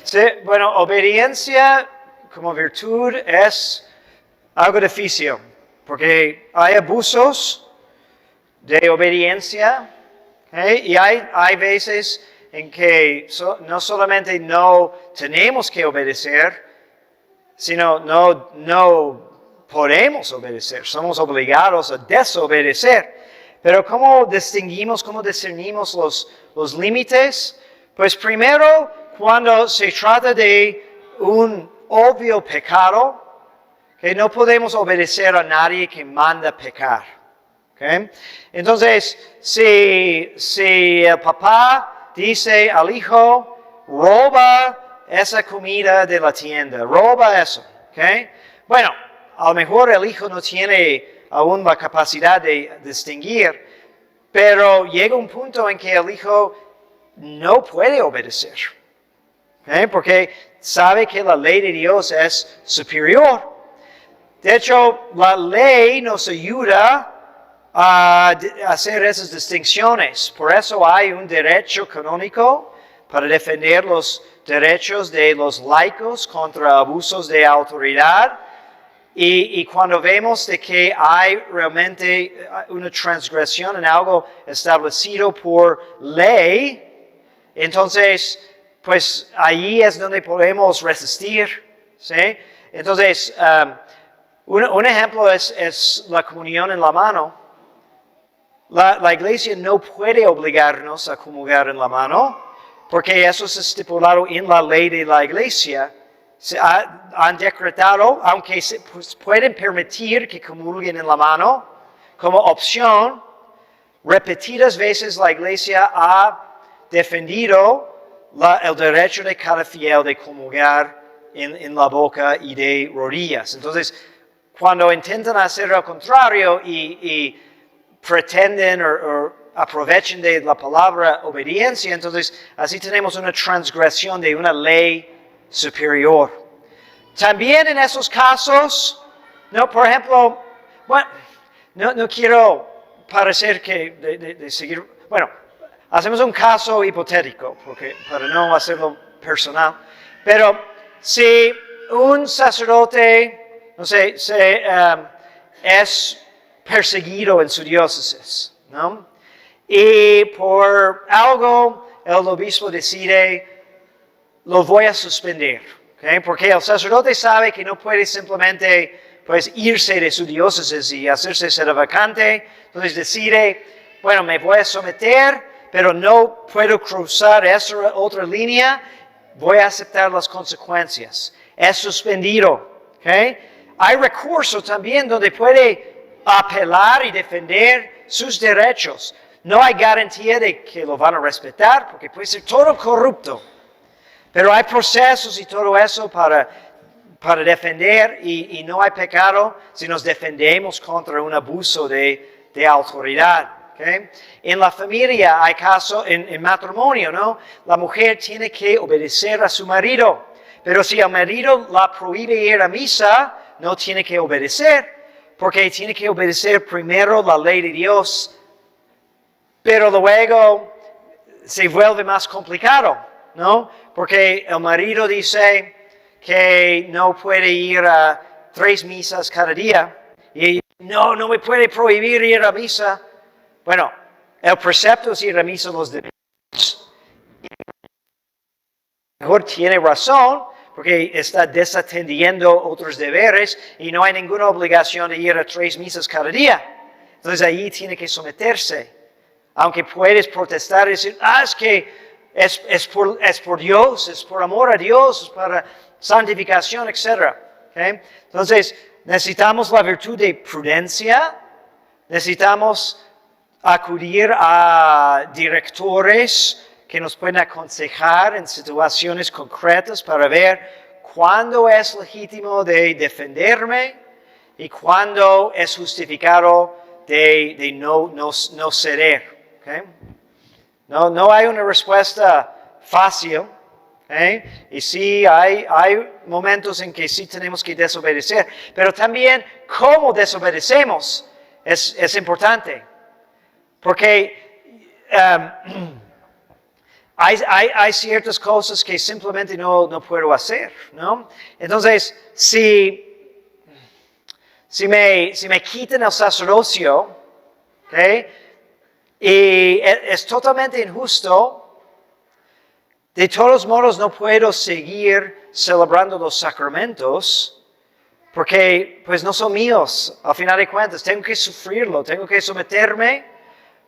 Speaker 1: Sí, bueno, obediencia como virtud es algo difícil, porque hay abusos de obediencia, y hay veces en que no solamente no tenemos que obedecer, sino no podemos obedecer, somos obligados a desobedecer. Pero ¿cómo distinguimos, cómo discernimos los límites? Pues primero, cuando se trata de un obvio pecado, que no podemos obedecer a nadie que manda pecar. ¿Okay? Entonces, si el papá dice al hijo, roba esa comida de la tienda, roba eso. ¿Okay? Bueno, a lo mejor el hijo no tiene aún la capacidad de distinguir, pero llega un punto en que el hijo no puede obedecer, ¿okay? Porque sabe que la ley de Dios es superior. De hecho, la ley nos ayuda a hacer esas distinciones. Por eso hay un derecho canónico para defender los derechos de los laicos contra abusos de autoridad. Y cuando vemos de que hay realmente una transgresión en algo establecido por ley, entonces, pues allí es donde podemos resistir, ¿sí? Entonces, un ejemplo es la comunión en la mano. La iglesia no puede obligarnos a comulgar en la mano, porque eso es estipulado en la ley de la iglesia. Han decretado, aunque pueden permitir que comulguen en la mano, como opción, repetidas veces la iglesia ha defendido el derecho de cada fiel de comulgar en la boca y de rodillas. Entonces, cuando intentan hacer lo contrario y pretenden o aprovechen de la palabra obediencia, entonces así tenemos una transgresión de una ley superior. También en esos casos, no, por ejemplo, bueno, no quiero parecer que de seguir, bueno, hacemos un caso hipotético, porque para no hacerlo personal, pero si un sacerdote, no sé, es perseguido en su diócesis, ¿no? Y por algo el obispo decide, lo voy a suspender, ¿okay? Porque el sacerdote sabe que no puede simplemente pues, irse de su diócesis y hacerse sedevacante, entonces decide, bueno, me voy a someter, pero no puedo cruzar esa otra línea, voy a aceptar las consecuencias. Es suspendido, ¿okay? Hay recurso también donde puede apelar y defender sus derechos. No hay garantía de que lo van a respetar, porque puede ser todo corrupto. Pero hay procesos y todo eso para defender y no hay pecado si nos defendemos contra un abuso de autoridad. ¿Okay? En la familia hay casos, en matrimonio, ¿no? La mujer tiene que obedecer a su marido, pero si el marido la prohíbe ir a misa, no tiene que obedecer, porque tiene que obedecer primero la ley de Dios, pero luego se vuelve más complicado, ¿no? Porque el marido dice que no puede ir a 3 misas cada día, y no me puede prohibir ir a misa. Bueno, el precepto es ir a misa los domingos. Mejor tiene razón, porque está desatendiendo otros deberes y no hay ninguna obligación de ir a 3 misas cada día. Entonces ahí tiene que someterse. Aunque puedes protestar y decir, es que es por Dios, es por amor a Dios, es para santificación, etc. ¿Okay? Entonces necesitamos la virtud de prudencia, necesitamos acudir a directores que nos pueden aconsejar en situaciones concretas para ver cuándo es legítimo de defenderme y cuándo es justificado de no ceder. ¿Okay? No hay una respuesta fácil. ¿Okay? Y sí, hay momentos en que sí tenemos que desobedecer, pero también cómo desobedecemos es importante. Porque hay ciertas cosas que simplemente no puedo hacer, ¿no? Entonces, si me quitan el sacerdocio, ¿okay? Y es totalmente injusto, de todos modos no puedo seguir celebrando los sacramentos, porque pues no son míos, al final de cuentas, tengo que sufrirlo, tengo que someterme,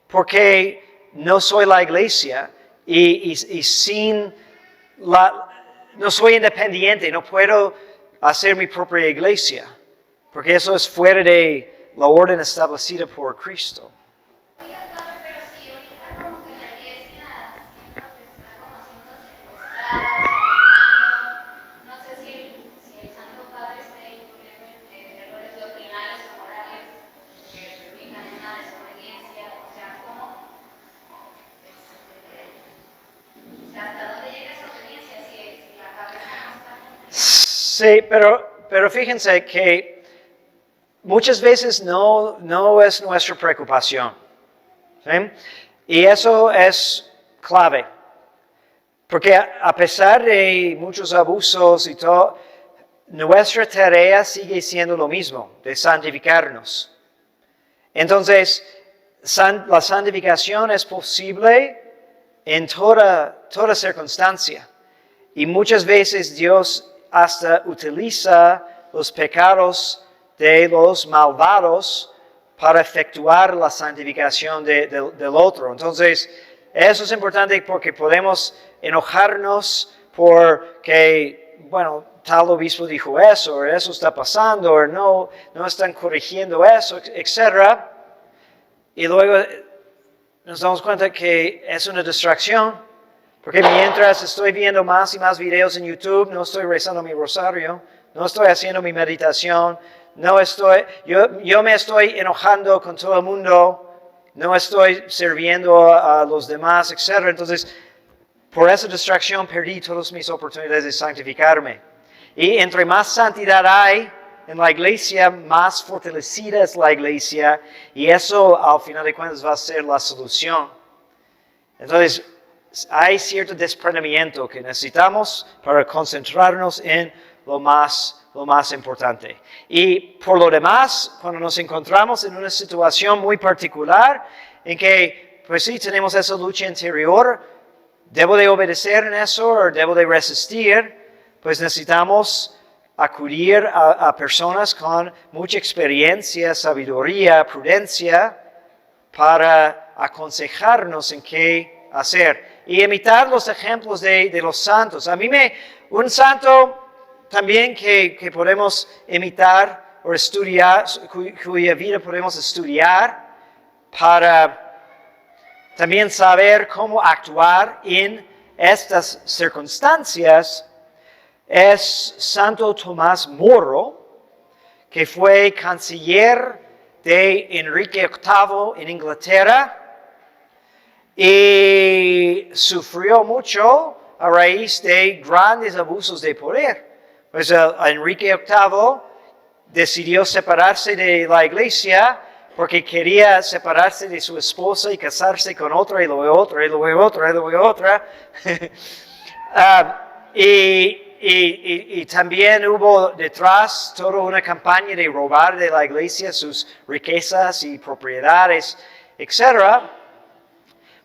Speaker 1: porque no soy la iglesia y no soy independiente, no puedo hacer mi propia iglesia, porque eso es fuera de la orden establecida por Cristo. Sí, pero fíjense que muchas veces no es nuestra preocupación. ¿Sí? Y eso es clave. Porque a pesar de muchos abusos y todo, nuestra tarea sigue siendo lo mismo, de santificarnos. Entonces, la santificación es posible en toda circunstancia. Y muchas veces Dios hasta utiliza los pecados de los malvados para efectuar la santificación del otro. Entonces, eso es importante porque podemos enojarnos porque, bueno, tal obispo dijo eso, o eso está pasando, o no están corrigiendo eso, etc. Y luego nos damos cuenta que es una distracción, Porque mientras estoy viendo más y más videos en YouTube, no estoy rezando mi rosario, no estoy haciendo mi meditación, yo me estoy enojando con todo el mundo, no estoy sirviendo a los demás, etc. Entonces, por esa distracción perdí todas mis oportunidades de santificarme. Y entre más santidad hay en la iglesia, más fortalecida es la iglesia, y eso al final de cuentas va a ser la solución. Entonces, hay cierto desprendimiento que necesitamos para concentrarnos en lo más importante. Y por lo demás, cuando nos encontramos en una situación muy particular, en que, pues sí, tenemos esa lucha interior, ¿debo de obedecer en eso o debo de resistir? Pues necesitamos acudir a personas con mucha experiencia, sabiduría, prudencia, para aconsejarnos en qué hacer. Y imitar los ejemplos de los santos. Un santo también que podemos imitar o estudiar, cuya vida podemos estudiar para también saber cómo actuar en estas circunstancias, es Santo Tomás Moro, que fue canciller de Enrique VIII en Inglaterra y sufrió mucho a raíz de grandes abusos de poder. Pues Enrique VIII decidió separarse de la iglesia porque quería separarse de su esposa y casarse con otra, y luego otra, y luego otra, y luego otra. Y también hubo detrás toda una campaña de robar de la iglesia sus riquezas y propiedades, etc.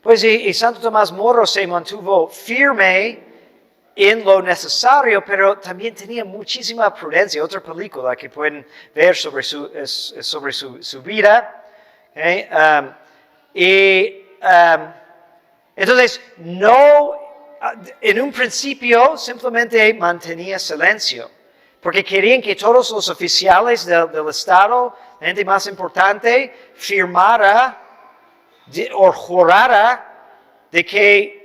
Speaker 1: Pues y Santo Tomás Moro se mantuvo firme en lo necesario, pero también tenía muchísima prudencia. Otra película que pueden ver sobre su vida. ¿Okay? Entonces, en un principio simplemente mantenía silencio, porque querían que todos los oficiales del Estado, la gente más importante, firmara o jurara de que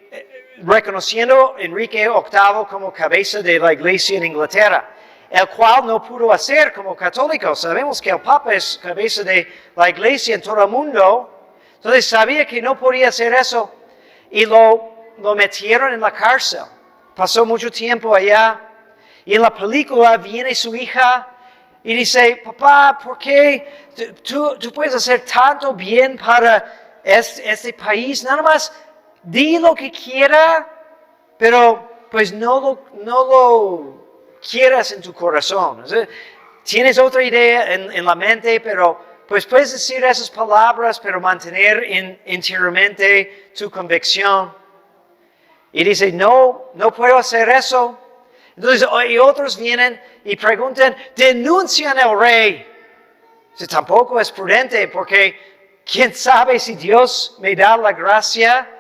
Speaker 1: reconociendo a Enrique VIII como cabeza de la iglesia en Inglaterra, el cual no pudo hacer como católico. Sabemos que el Papa es cabeza de la iglesia en todo el mundo, entonces sabía que no podía hacer eso y lo metieron en la cárcel. Pasó mucho tiempo allá y en la película viene su hija y dice: papá, ¿por qué tú puedes hacer tanto bien para este país? Nada más di lo que quiera, pero pues no lo quieras en tu corazón. O sea, tienes otra idea en la mente, pero pues puedes decir esas palabras, pero mantener interiormente tu convicción. Y dice: no puedo hacer eso. Entonces, y otros vienen y preguntan, denuncian al rey. Dice, tampoco es prudente, porque quién sabe si Dios me da la gracia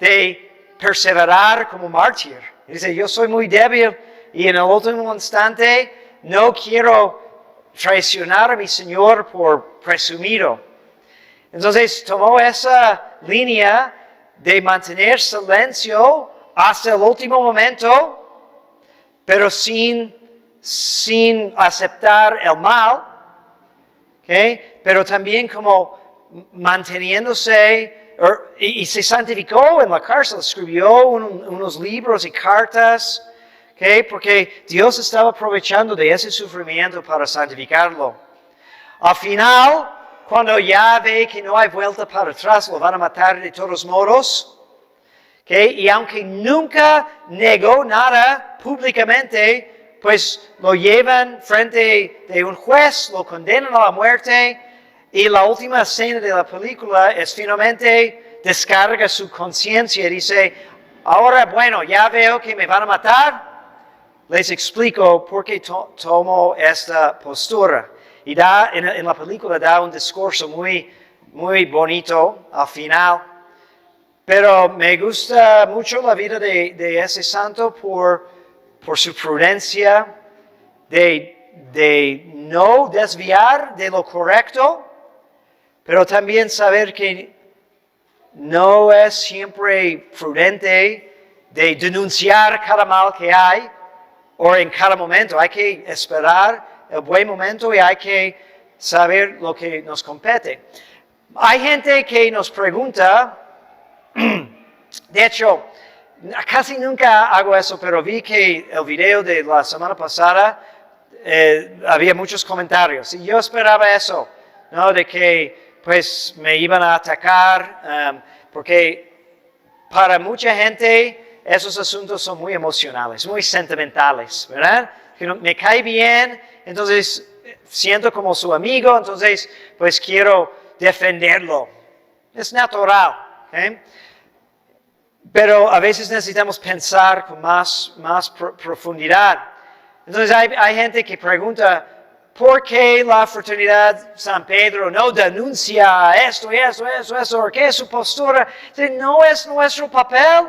Speaker 1: de perseverar como mártir. Dice, yo soy muy débil y en el último instante no quiero traicionar a mi Señor por presumido. Entonces tomó esa línea de mantener silencio hasta el último momento, pero sin aceptar el mal, ¿okay? Pero también como manteniéndose. Y se santificó en la cárcel, escribió unos libros y cartas, ¿okay? Porque Dios estaba aprovechando de ese sufrimiento para santificarlo. Al final, cuando ya ve que no hay vuelta para atrás, lo van a matar de todos modos, ¿okay? Y aunque nunca negó nada públicamente, pues lo llevan frente de un juez, lo condenan a la muerte. Y la última escena de la película es finalmente descarga su conciencia y dice: ahora, bueno, ya veo que me van a matar, les explico por qué tomo esta postura. Y en la película da un discurso muy, muy bonito al final. Pero me gusta mucho la vida de ese santo por su prudencia, de no desviar de lo correcto, pero también saber que no es siempre prudente de denunciar cada mal que hay, o en cada momento. Hay que esperar el buen momento y hay que saber lo que nos compete. Hay gente que nos pregunta, de hecho, casi nunca hago eso, pero vi que el video de la semana pasada había muchos comentarios y yo esperaba eso, ¿no? De que pues me iban a atacar, porque para mucha gente esos asuntos son muy emocionales, muy sentimentales, ¿verdad? Que me cae bien, entonces siento como su amigo, entonces pues quiero defenderlo. Es natural, ¿ok? Pero a veces necesitamos pensar con más profundidad. Entonces hay gente que pregunta, ¿por qué la Fraternidad San Pedro no denuncia esto y eso? ¿Por qué su postura? No es nuestro papel.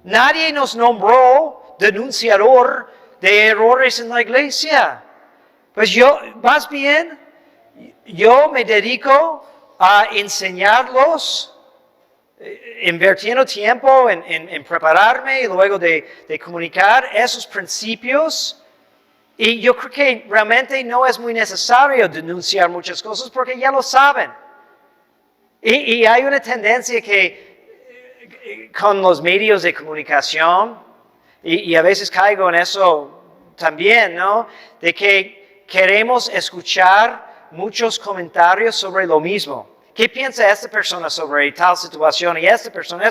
Speaker 1: Nadie nos nombró denunciador de errores en la iglesia. Pues más bien, yo me dedico a enseñarlos, invirtiendo tiempo en prepararme y luego de comunicar esos principios. Y yo creo que realmente no es muy necesario denunciar muchas cosas porque ya lo saben. Y hay una tendencia que con los medios de comunicación, y a veces caigo en eso también, ¿no? De que queremos escuchar muchos comentarios sobre lo mismo. ¿Qué piensa esta persona sobre tal situación y esta persona?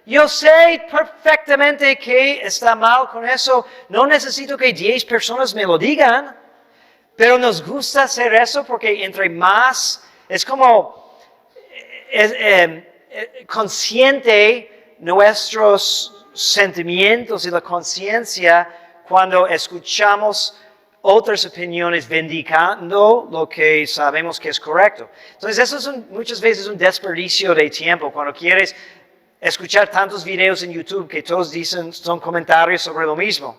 Speaker 1: Yo sé perfectamente que está mal con eso. No necesito que 10 personas me lo digan. Pero nos gusta hacer eso porque entre más es como consciente nuestros sentimientos y la conciencia cuando escuchamos otras opiniones vindicando lo que sabemos que es correcto. Entonces eso es muchas veces un desperdicio de tiempo cuando quieres escuchar tantos videos en YouTube que todos dicen son comentarios sobre lo mismo.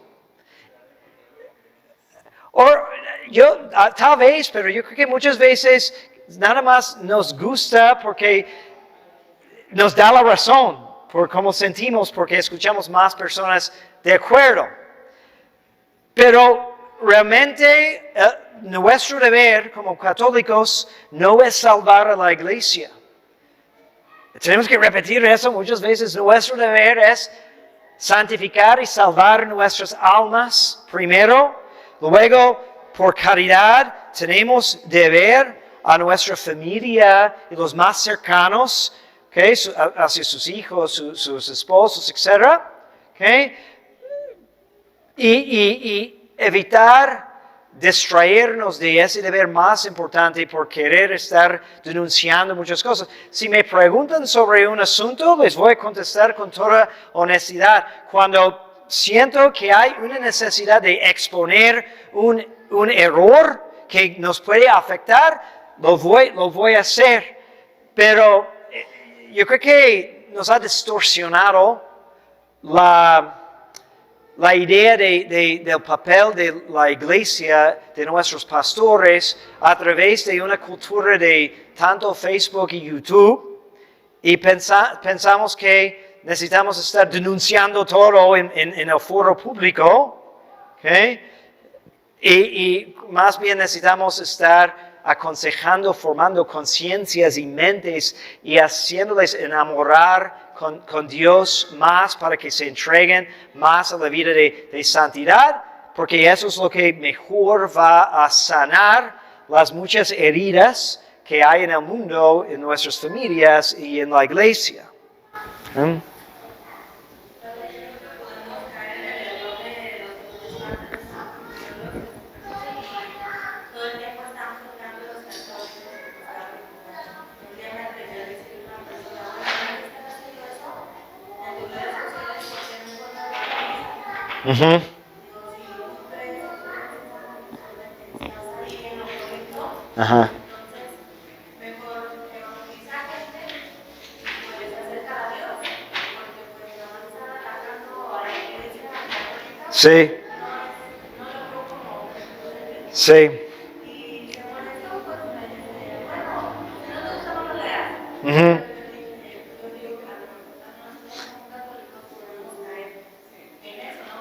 Speaker 1: Tal vez, pero yo creo que muchas veces nada más nos gusta porque nos da la razón por cómo sentimos, porque escuchamos más personas de acuerdo. Pero realmente nuestro deber como católicos no es salvar a la iglesia. Tenemos que repetir eso muchas veces. Nuestro deber es santificar y salvar nuestras almas primero. Luego, por caridad, tenemos deber a nuestra familia y los más cercanos, ¿okay? Hacia sus hijos, sus esposos, etc. ¿Okay? Y evitar distraernos de ese deber más importante por querer estar denunciando muchas cosas. Si me preguntan sobre un asunto, les voy a contestar con toda honestidad. Cuando siento que hay una necesidad de exponer un error que nos puede afectar, lo voy a hacer. Pero yo creo que nos ha distorsionado la idea del papel de la iglesia, de nuestros pastores, a través de una cultura de tanto Facebook y YouTube, y pensamos que necesitamos estar denunciando todo en el foro público, ¿okay? Y más bien necesitamos estar aconsejando, formando conciencias y mentes y haciéndoles enamorar con Dios más para que se entreguen más a la vida de santidad, porque eso es lo que mejor va a sanar las muchas heridas que hay en el mundo, en nuestras familias y en la iglesia. Uh-huh. Ajá. Sí. Sí. Uh-huh.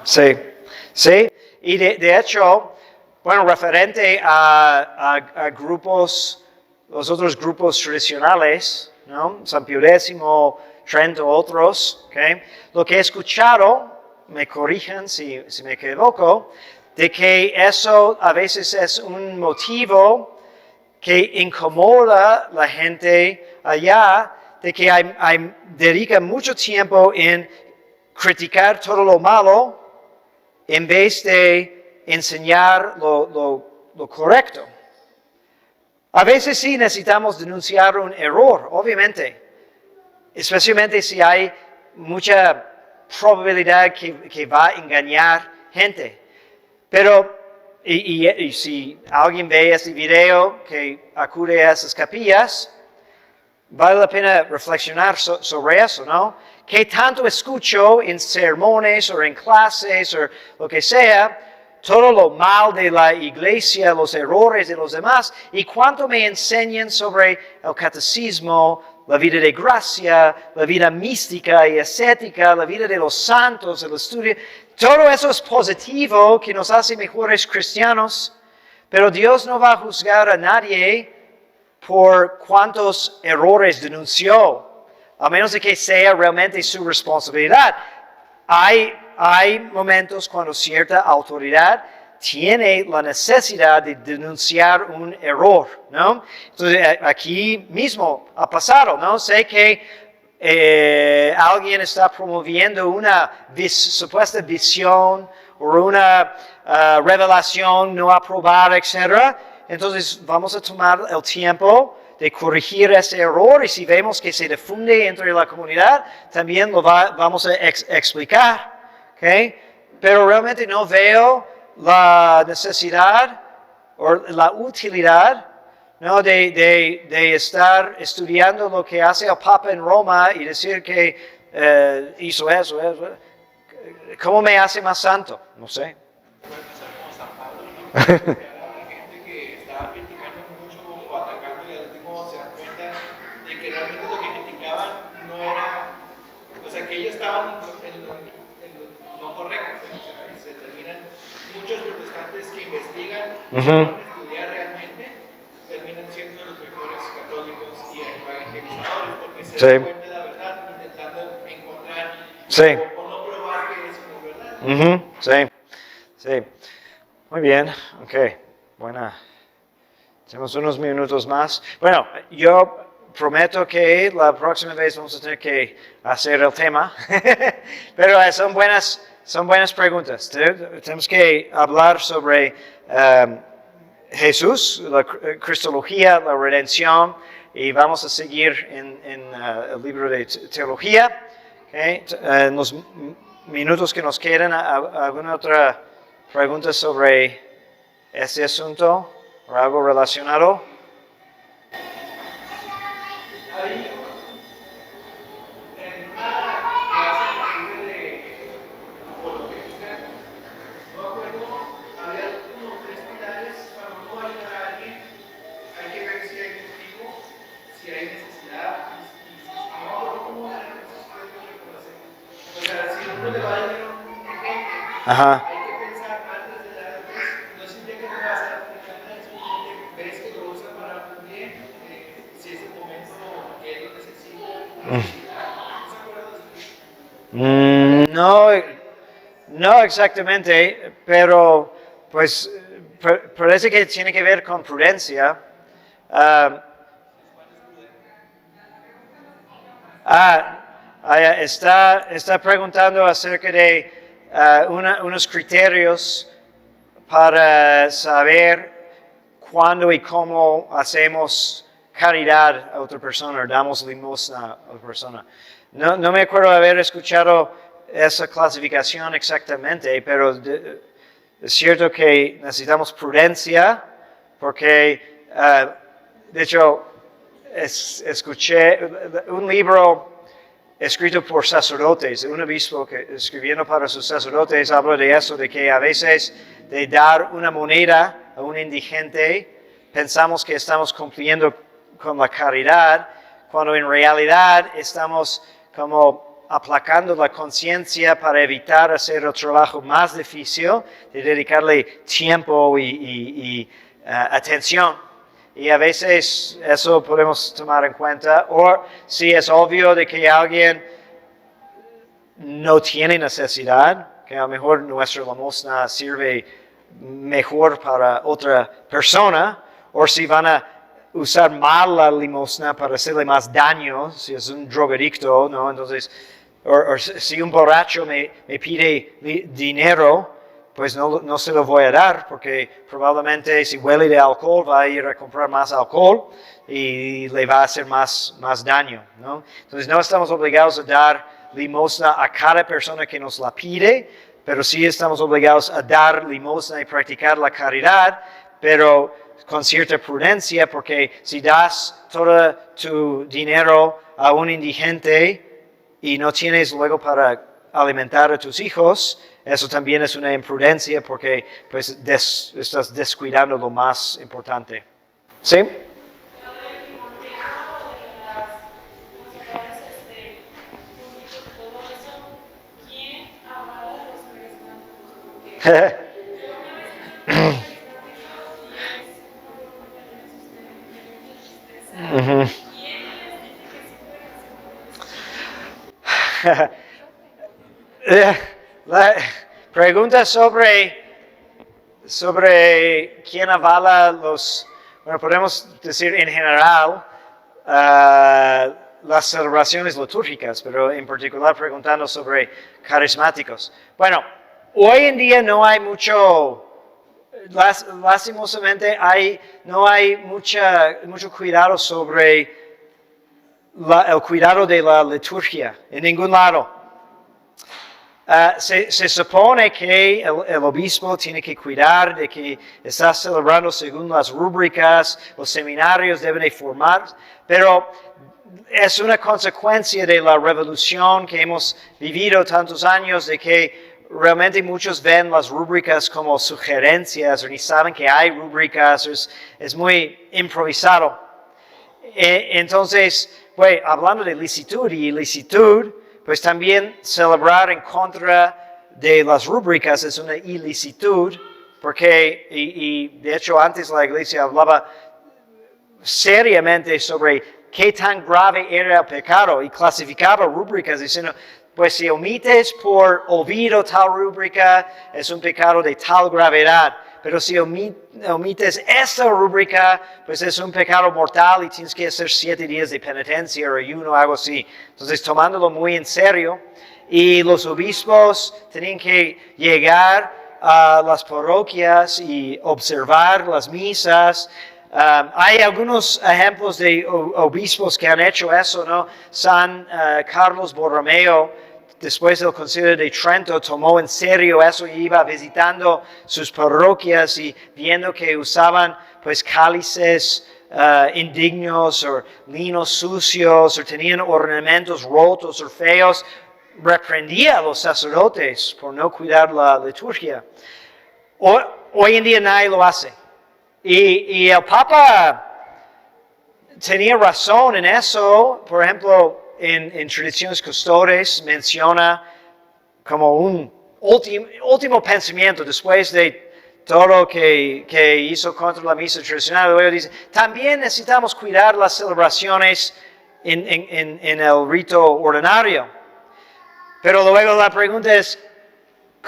Speaker 1: Sí, sí. Y de hecho, bueno, referente a grupos, los otros grupos tradicionales, ¿no? San Pío X, Trento, otros, ¿okay? Lo que he escuchado, me corrijan si me equivoco, de que eso a veces es un motivo que incomoda a la gente allá, de que dedican mucho tiempo en criticar todo lo malo en vez de enseñar lo correcto. A veces sí necesitamos denunciar un error, obviamente, especialmente si hay mucha probabilidad que va a engañar gente. Pero, y si alguien ve este video que acude a esas capillas, vale la pena reflexionar sobre eso, ¿no? ¿Qué tanto escucho en sermones o en clases o lo que sea, todo lo mal de la iglesia, los errores de los demás, y cuánto me enseñan sobre el catecismo, la vida de gracia, la vida mística y ascética, la vida de los santos, el estudio? Todo eso es positivo, que nos hace mejores cristianos, pero Dios no va a juzgar a nadie por cuántos errores denunció, a menos de que sea realmente su responsabilidad. Hay momentos cuando cierta autoridad tiene la necesidad de denunciar un error, ¿no? Entonces, aquí mismo ha pasado, ¿no? Sé que alguien está promoviendo una supuesta visión o una revelación no aprobada, etc. Entonces, vamos a tomar el tiempo de corregir ese error, y si vemos que se difunde entre la comunidad, también lo vamos a explicar, ¿okay? Pero realmente no veo la necesidad o la utilidad, ¿no? de estar estudiando lo que hace el Papa en Roma y decir que hizo eso. ¿Cómo me hace más santo? No sé.
Speaker 3: Gente que estaba criticando mucho o atacando y al último se dan cuenta de que realmente lo que criticaban no era, o sea, que ellos estaban en lo correcto, o sea, y se terminan, muchos protestantes que investigan, estudiar realmente, terminan siendo los mejores católicos y evangelizadores, porque se dan cuenta de la verdad, intentando encontrar o no probar que eso no es verdad.
Speaker 1: Sí, sí. Muy bien, ok, buena. Tenemos unos minutos más. Bueno, yo prometo que la próxima vez vamos a tener que hacer el tema, pero son buenas preguntas. Tenemos que hablar sobre Jesús, la cristología, la redención, y vamos a seguir en el libro de teología. Okay. En los minutos que nos quedan, ¿alguna otra pregunta sobre este asunto o algo relacionado?
Speaker 3: Ahí, en una clase de apologética, no me acuerdo, había como 3 pilares. Cuando uno va a ayudar a alguien, hay que ver si hay motivo, si hay necesidad, y no me acuerdo cómo era, o sea, si uno le va a ayudar a un gente,
Speaker 1: Ajá.
Speaker 3: hay que pensar antes de dar, no significa que no vas a dar nada, simplemente ves que lo usa para un bien, si es el momento que él lo necesita. ¿No se acuerdan de eso?
Speaker 1: No exactamente, pero pues parece que tiene que ver con prudencia. Está preguntando acerca de unos criterios para saber cuándo y cómo hacemos caridad a otra persona, o damos limosna a otra persona. No me acuerdo haber escuchado esa clasificación exactamente, pero es cierto que necesitamos prudencia, porque, de hecho, escuché un libro escrito por sacerdotes, un obispo que escribiendo para sus sacerdotes habla de eso, de que a veces de dar una moneda a un indigente pensamos que estamos cumpliendo con la caridad, cuando en realidad estamos como aplacando la conciencia para evitar hacer el trabajo más difícil, de dedicarle tiempo y atención. Y a veces eso podemos tomar en cuenta. O si es obvio de que alguien no tiene necesidad, que a lo mejor nuestra limosna sirve mejor para otra persona, o si van a usar mal la limosna para hacerle más daño, si es un drogadicto, ¿no? Entonces, o si un borracho me pide dinero, pues no se lo voy a dar, porque probablemente si huele de alcohol va a ir a comprar más alcohol y le va a hacer más daño, ¿no? Entonces no estamos obligados a dar limosna a cada persona que nos la pide, pero sí estamos obligados a dar limosna y practicar la caridad, pero con cierta prudencia, porque si das todo tu dinero a un indigente y no tienes luego para alimentar a tus hijos, eso también es una imprudencia porque pues, estás descuidando lo más importante. ¿Sí? La pregunta sobre quién avala bueno, podemos decir en general las celebraciones litúrgicas, pero en particular preguntando sobre carismáticos. Bueno, hoy en día no hay mucho, lastimosamente no hay mucho cuidado sobre el cuidado de la liturgia en ningún lado. Se supone que el obispo tiene que cuidar de que está celebrando según las rúbricas, los seminarios deben de formar, pero es una consecuencia de la revolución que hemos vivido tantos años, de que realmente muchos ven las rúbricas como sugerencias o ni saben que hay rúbricas, es muy improvisado. Entonces, pues, hablando de licitud y ilicitud, pues también celebrar en contra de las rúbricas es una ilicitud, porque, y de hecho antes la iglesia hablaba seriamente sobre qué tan grave era el pecado y clasificaba rúbricas diciendo, pues si omites por olvido tal rúbrica, es un pecado de tal gravedad. Pero si omites esta rúbrica, pues es un pecado mortal y tienes que hacer 7 días de penitencia o ayuno, algo así. Entonces, tomándolo muy en serio. Y los obispos tenían que llegar a las parroquias y observar las misas. Hay algunos ejemplos de obispos que han hecho eso, ¿no? San Carlos Borromeo, después del Concilio de Trento, tomó en serio eso y iba visitando sus parroquias y viendo que usaban pues cálices indignos o linos sucios o tenían ornamentos rotos o feos, reprendía a los sacerdotes por no cuidar la liturgia. Hoy en día nadie lo hace. Y el Papa tenía razón en eso. Por ejemplo, en Tradiciones Custores menciona como un último pensamiento después de todo lo que hizo contra la misa tradicional. Luego dice, también necesitamos cuidar las celebraciones en el rito ordinario. Pero luego la pregunta es,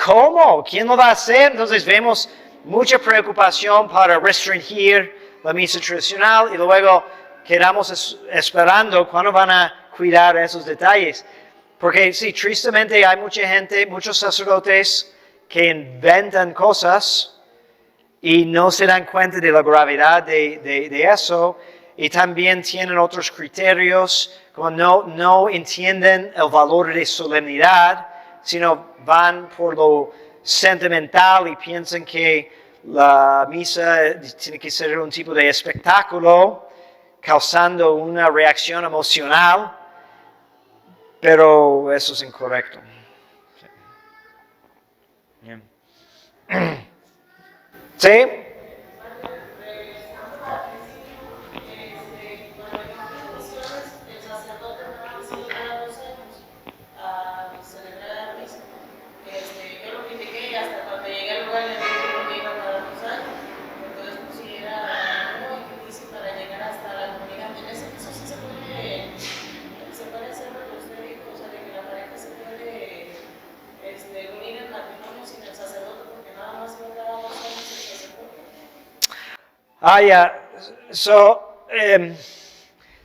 Speaker 1: ¿cómo? ¿Quién lo va a hacer? Entonces vemos mucha preocupación para restringir la misa tradicional y luego quedamos esperando cuándo van a cuidar esos detalles. Porque sí, tristemente hay mucha gente, muchos sacerdotes que inventan cosas y no se dan cuenta de la gravedad de eso y también tienen otros criterios, como no entienden el valor de solemnidad, sino van por lo sentimental y piensan que la misa tiene que ser un tipo de espectáculo, causando una reacción emocional, pero eso es incorrecto. Bien. ¿Sí? Ya.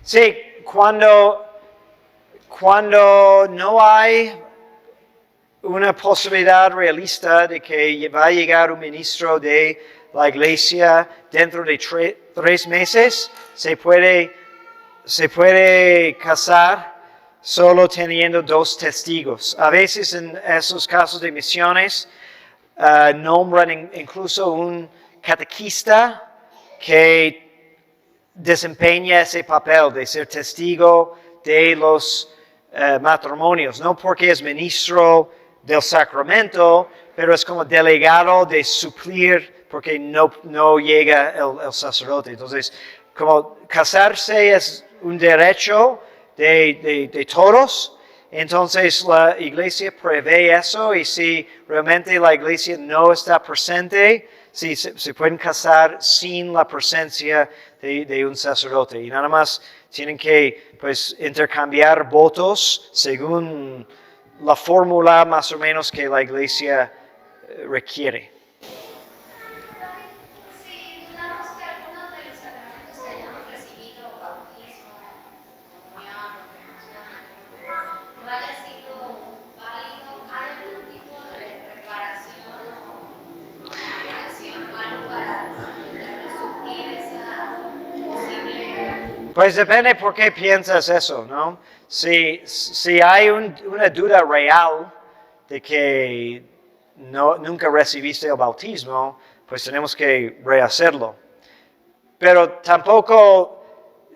Speaker 1: Sí, cuando no hay una posibilidad realista de que va a llegar un ministro de la iglesia dentro de 3 meses, se puede casar solo teniendo 2 testigos. A veces en esos casos de misiones nombran incluso un catequista que desempeña ese papel de ser testigo de los matrimonios, no porque es ministro del sacramento, pero es como delegado de suplir porque no llega el sacerdote. Entonces, como casarse es un derecho de todos, entonces la iglesia prevé eso y si realmente la iglesia no está presente, sí, se pueden casar sin la presencia de un sacerdote y nada más tienen que pues intercambiar votos según la fórmula más o menos que la iglesia requiere.
Speaker 4: Sí, digamos que algunos de los sacramentos que hayamos recibido, bautismo, comunión, no haya sido válido, ¿hay algún tipo de reparación o acción o algo para suplir esa posible?
Speaker 1: Pues depende por qué piensas eso, ¿no? Si hay una duda real de que nunca recibiste el bautismo, pues tenemos que rehacerlo. Pero tampoco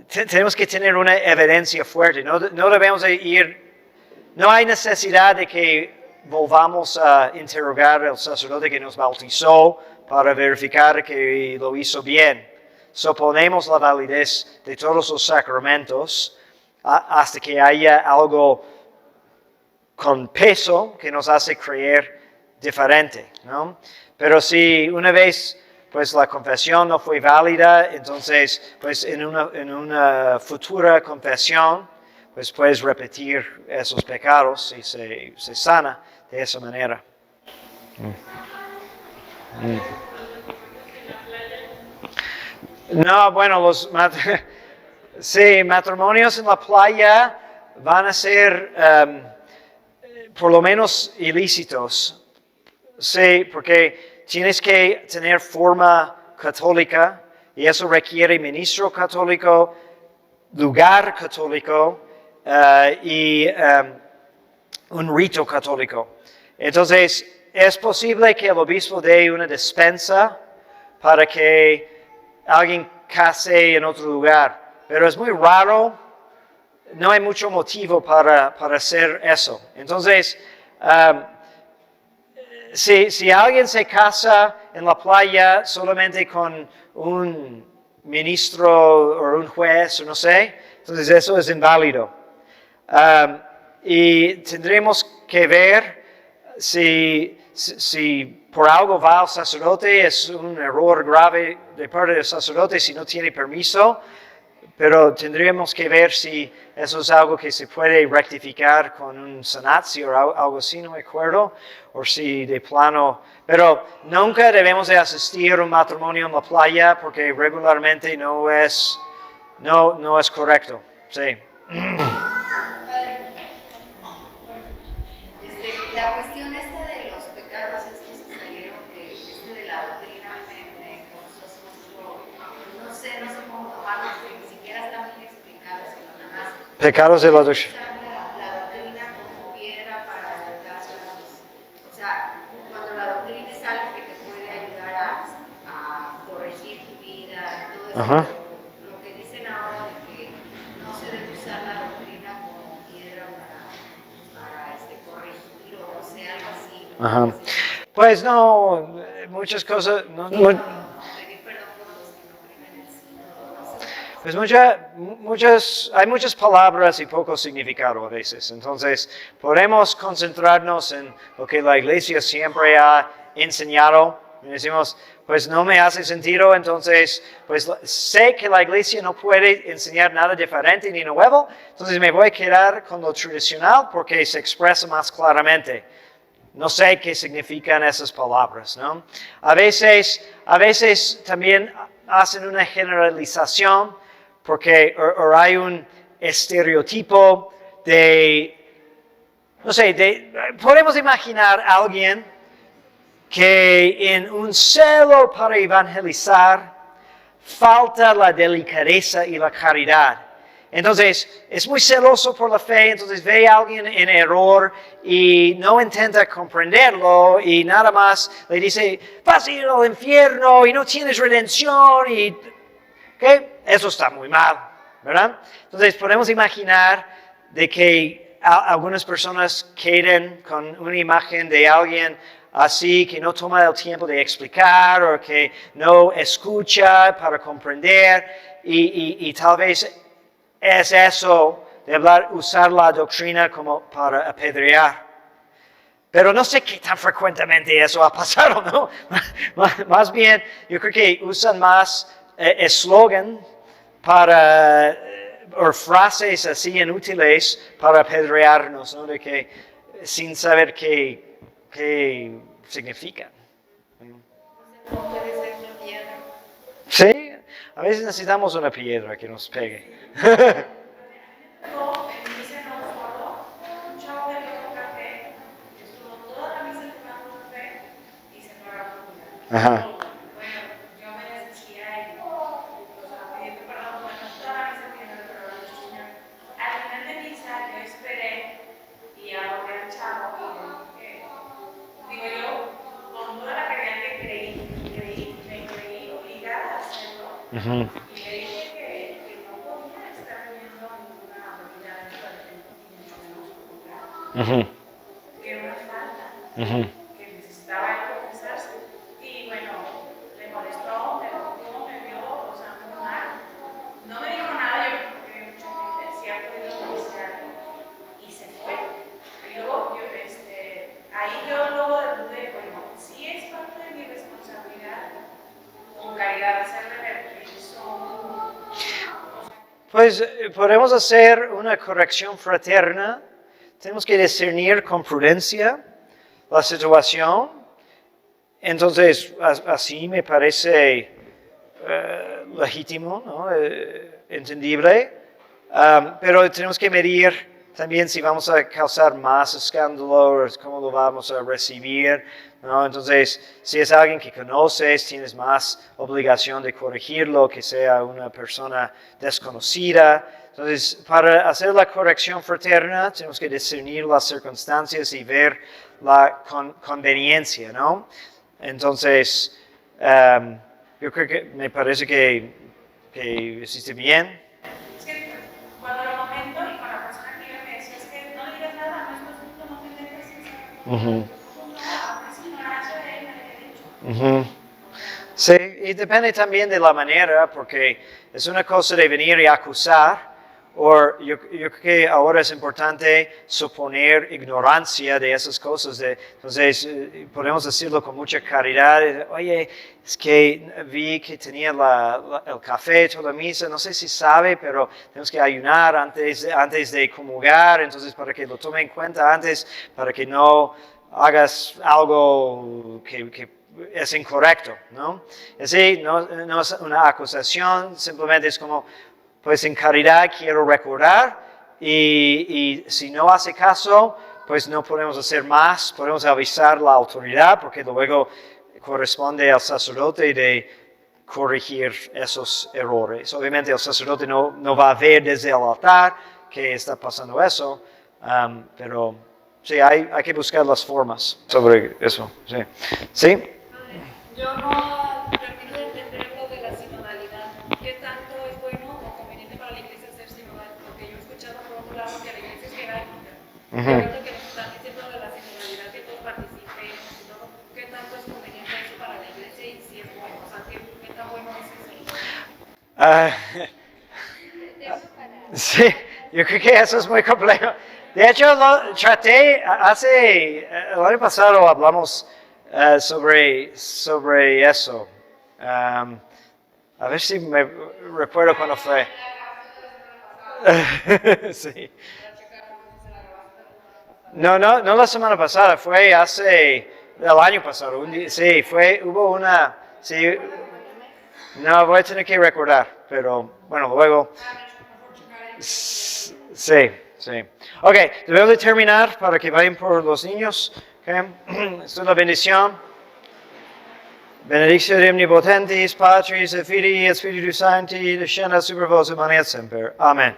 Speaker 1: tenemos que tener una evidencia fuerte, no debemos de ir, no hay necesidad de que volvamos a interrogar al sacerdote que nos bautizó para verificar que lo hizo bien. Suponemos la validez de todos los sacramentos hasta que haya algo con peso que nos hace creer diferente, ¿no? Pero si una vez pues la confesión no fue válida, entonces pues en una futura confesión pues puedes repetir esos pecados y se sana de esa manera. No, bueno, matrimonios en la playa van a ser por lo menos ilícitos. Sí, porque tienes que tener forma católica y eso requiere ministro católico, lugar católico y un rito católico. Entonces, es posible que el obispo dé una despensa para que alguien case en otro lugar, pero es muy raro, no hay mucho motivo para hacer eso. Entonces, si alguien se casa en la playa solamente con un ministro o un juez o no sé, entonces eso es inválido. Y tendremos que ver si por algo va al sacerdote, es un error grave de parte del sacerdote si no tiene permiso, pero tendríamos que ver si eso es algo que se puede rectificar con un sanatio o algo así, no me acuerdo, o si de plano, pero nunca debemos de asistir a un matrimonio en la playa porque regularmente no es correcto, sí.
Speaker 4: La cuestión esta de los pecados estos que salieron, que de la doctrina me causó mucho, no sé cómo tomarlos, porque ni siquiera están bien explicados, sino nada más.
Speaker 1: Pecados de la doctrina.
Speaker 4: La doctrina como piedra para ayudar o sea, cuando la doctrina es algo que te puede ayudar a corregir tu vida, todo eso.
Speaker 1: Ajá.
Speaker 4: Lo que dicen ahora de que no se debe usar la doctrina como piedra para corregir o no sé, algo así.
Speaker 1: Ajá. Pues no, muchas cosas,
Speaker 4: Pedir perdón por los que no creen en el Señor, no sé.
Speaker 1: pues hay muchas palabras y poco significado a veces. Entonces, podemos concentrarnos en lo que la iglesia siempre ha enseñado. Y decimos, pues no me hace sentido, entonces, pues sé que la iglesia no puede enseñar nada diferente ni nuevo, entonces me voy a quedar con lo tradicional porque se expresa más claramente. No sé qué significan esas palabras, ¿no? A veces también hacen una generalización porque o hay un estereotipo de, no sé, podemos imaginar a alguien que en un celo para evangelizar falta la delicadeza y la caridad. Entonces, es muy celoso por la fe, entonces ve a alguien en error y no intenta comprenderlo y nada más le dice, vas a ir al infierno y no tienes redención y... ¿qué? Eso está muy mal, ¿verdad? Entonces, podemos imaginar de que algunas personas queden con una imagen de alguien así que no toma el tiempo de explicar o que no escucha para comprender y tal vez es eso de usar la doctrina como para apedrear. Pero no sé qué tan frecuentemente eso ha pasado, ¿no? Más bien, yo creo que usan más eslogan para, o frases así inútiles para apedrearnos, ¿no? De que, sin saber qué significan.
Speaker 4: No puede ser una piedra.
Speaker 1: Sí, a veces necesitamos una piedra que nos pegue.
Speaker 5: No, en misa no solo, un chavo le dio un café, estuvo toda la misa tomando café y se fue a la comunidad.
Speaker 1: Ajá.
Speaker 5: Bueno, yo me desdecía y, o sea, pidiendo perdón, bueno, toda la misa pidiendo perdón al Señor. Al final de misa yo esperé y abordé al chavo y digo yo, con toda la caridad que me creí obligada a hacerlo.
Speaker 1: Ujú.
Speaker 5: Y le dije que no podía estar viviendo ninguna realidad dentro del templo y mucho menos ocultar,
Speaker 1: Ujú.
Speaker 5: que era una falta,
Speaker 1: Ujú.
Speaker 5: que necesitaba él confesarse. Y bueno, le molestó, me tocó, me vio, o sea, muy mal. No me dijo nada, yo creo que mucha gente sí ha podido negociar y se fue. Y luego ahí yo luego dudé, bueno, sí es parte de mi responsabilidad con caridad hacerle ver que son.
Speaker 1: Pues podemos hacer una corrección fraterna. Tenemos que discernir con prudencia la situación. Entonces, así me parece legítimo, ¿no? Entendible. Pero tenemos que medir también si vamos a causar más escándalo, cómo lo vamos a recibir, ¿no? Entonces, si es alguien que conoces, tienes más obligación de corregirlo, que sea una persona desconocida. Entonces, para hacer la corrección fraterna, tenemos que discernir las circunstancias y ver la conveniencia, ¿no? Entonces, yo creo que me parece que hiciste bien.
Speaker 5: Es que cuando lo comento y con la persona que yo me decía, es que no le digas nada, no es justo, no te metas en esa.
Speaker 1: Ujú.
Speaker 5: No, es ignorancia de él, me había dicho.
Speaker 1: Ujú. Sí, y depende también de la manera, porque es una cosa de venir y acusar, o yo creo que ahora es importante suponer ignorancia de esas cosas. Entonces, podemos decirlo con mucha caridad. Oye, es que vi que tenía el café toda la misa, no sé si sabe, pero tenemos que ayunar antes de comulgar, entonces para que lo tome en cuenta antes, para que no hagas algo que es incorrecto, ¿no? Así, no es una acusación, simplemente es como, pues en caridad quiero recordar y si no hace caso, pues no podemos hacer más, podemos avisar a la autoridad porque luego corresponde al sacerdote de corregir esos errores. Obviamente el sacerdote no va a ver desde el altar que está pasando eso, pero sí, hay que buscar las formas sobre eso. Sí. ¿Sí?
Speaker 4: Yo no termino de entender lo de la sinodalidad. ¿Qué tanto es bueno o conveniente para la iglesia ser sinodal? Porque yo he escuchado por otro lado que la iglesia es jerárquica.
Speaker 1: Ujú.
Speaker 4: Y ahorita que nos están diciendo de la sinodalidad, que todos participemos y todo, ¿qué tanto es conveniente eso para la iglesia y si es bueno? O sea, ¿qué tan bueno es eso?
Speaker 1: Ah, sí, yo creo que eso es muy complejo. De hecho, lo traté el año pasado hablamos sobre eso. A ver si me recuerdo cuándo fue. Sí. No la semana pasada, fue el año pasado. Sí, hubo una, sí, No, voy a tener que recordar, pero bueno, luego. Sí, sí. Ok, debemos de terminar para que vayan por los niños. Okay. Esto es la bendición. Benedictio omnipotentis, Patris et Filii et Spiritus Sancti, descenda super vos et manet semper. Amen.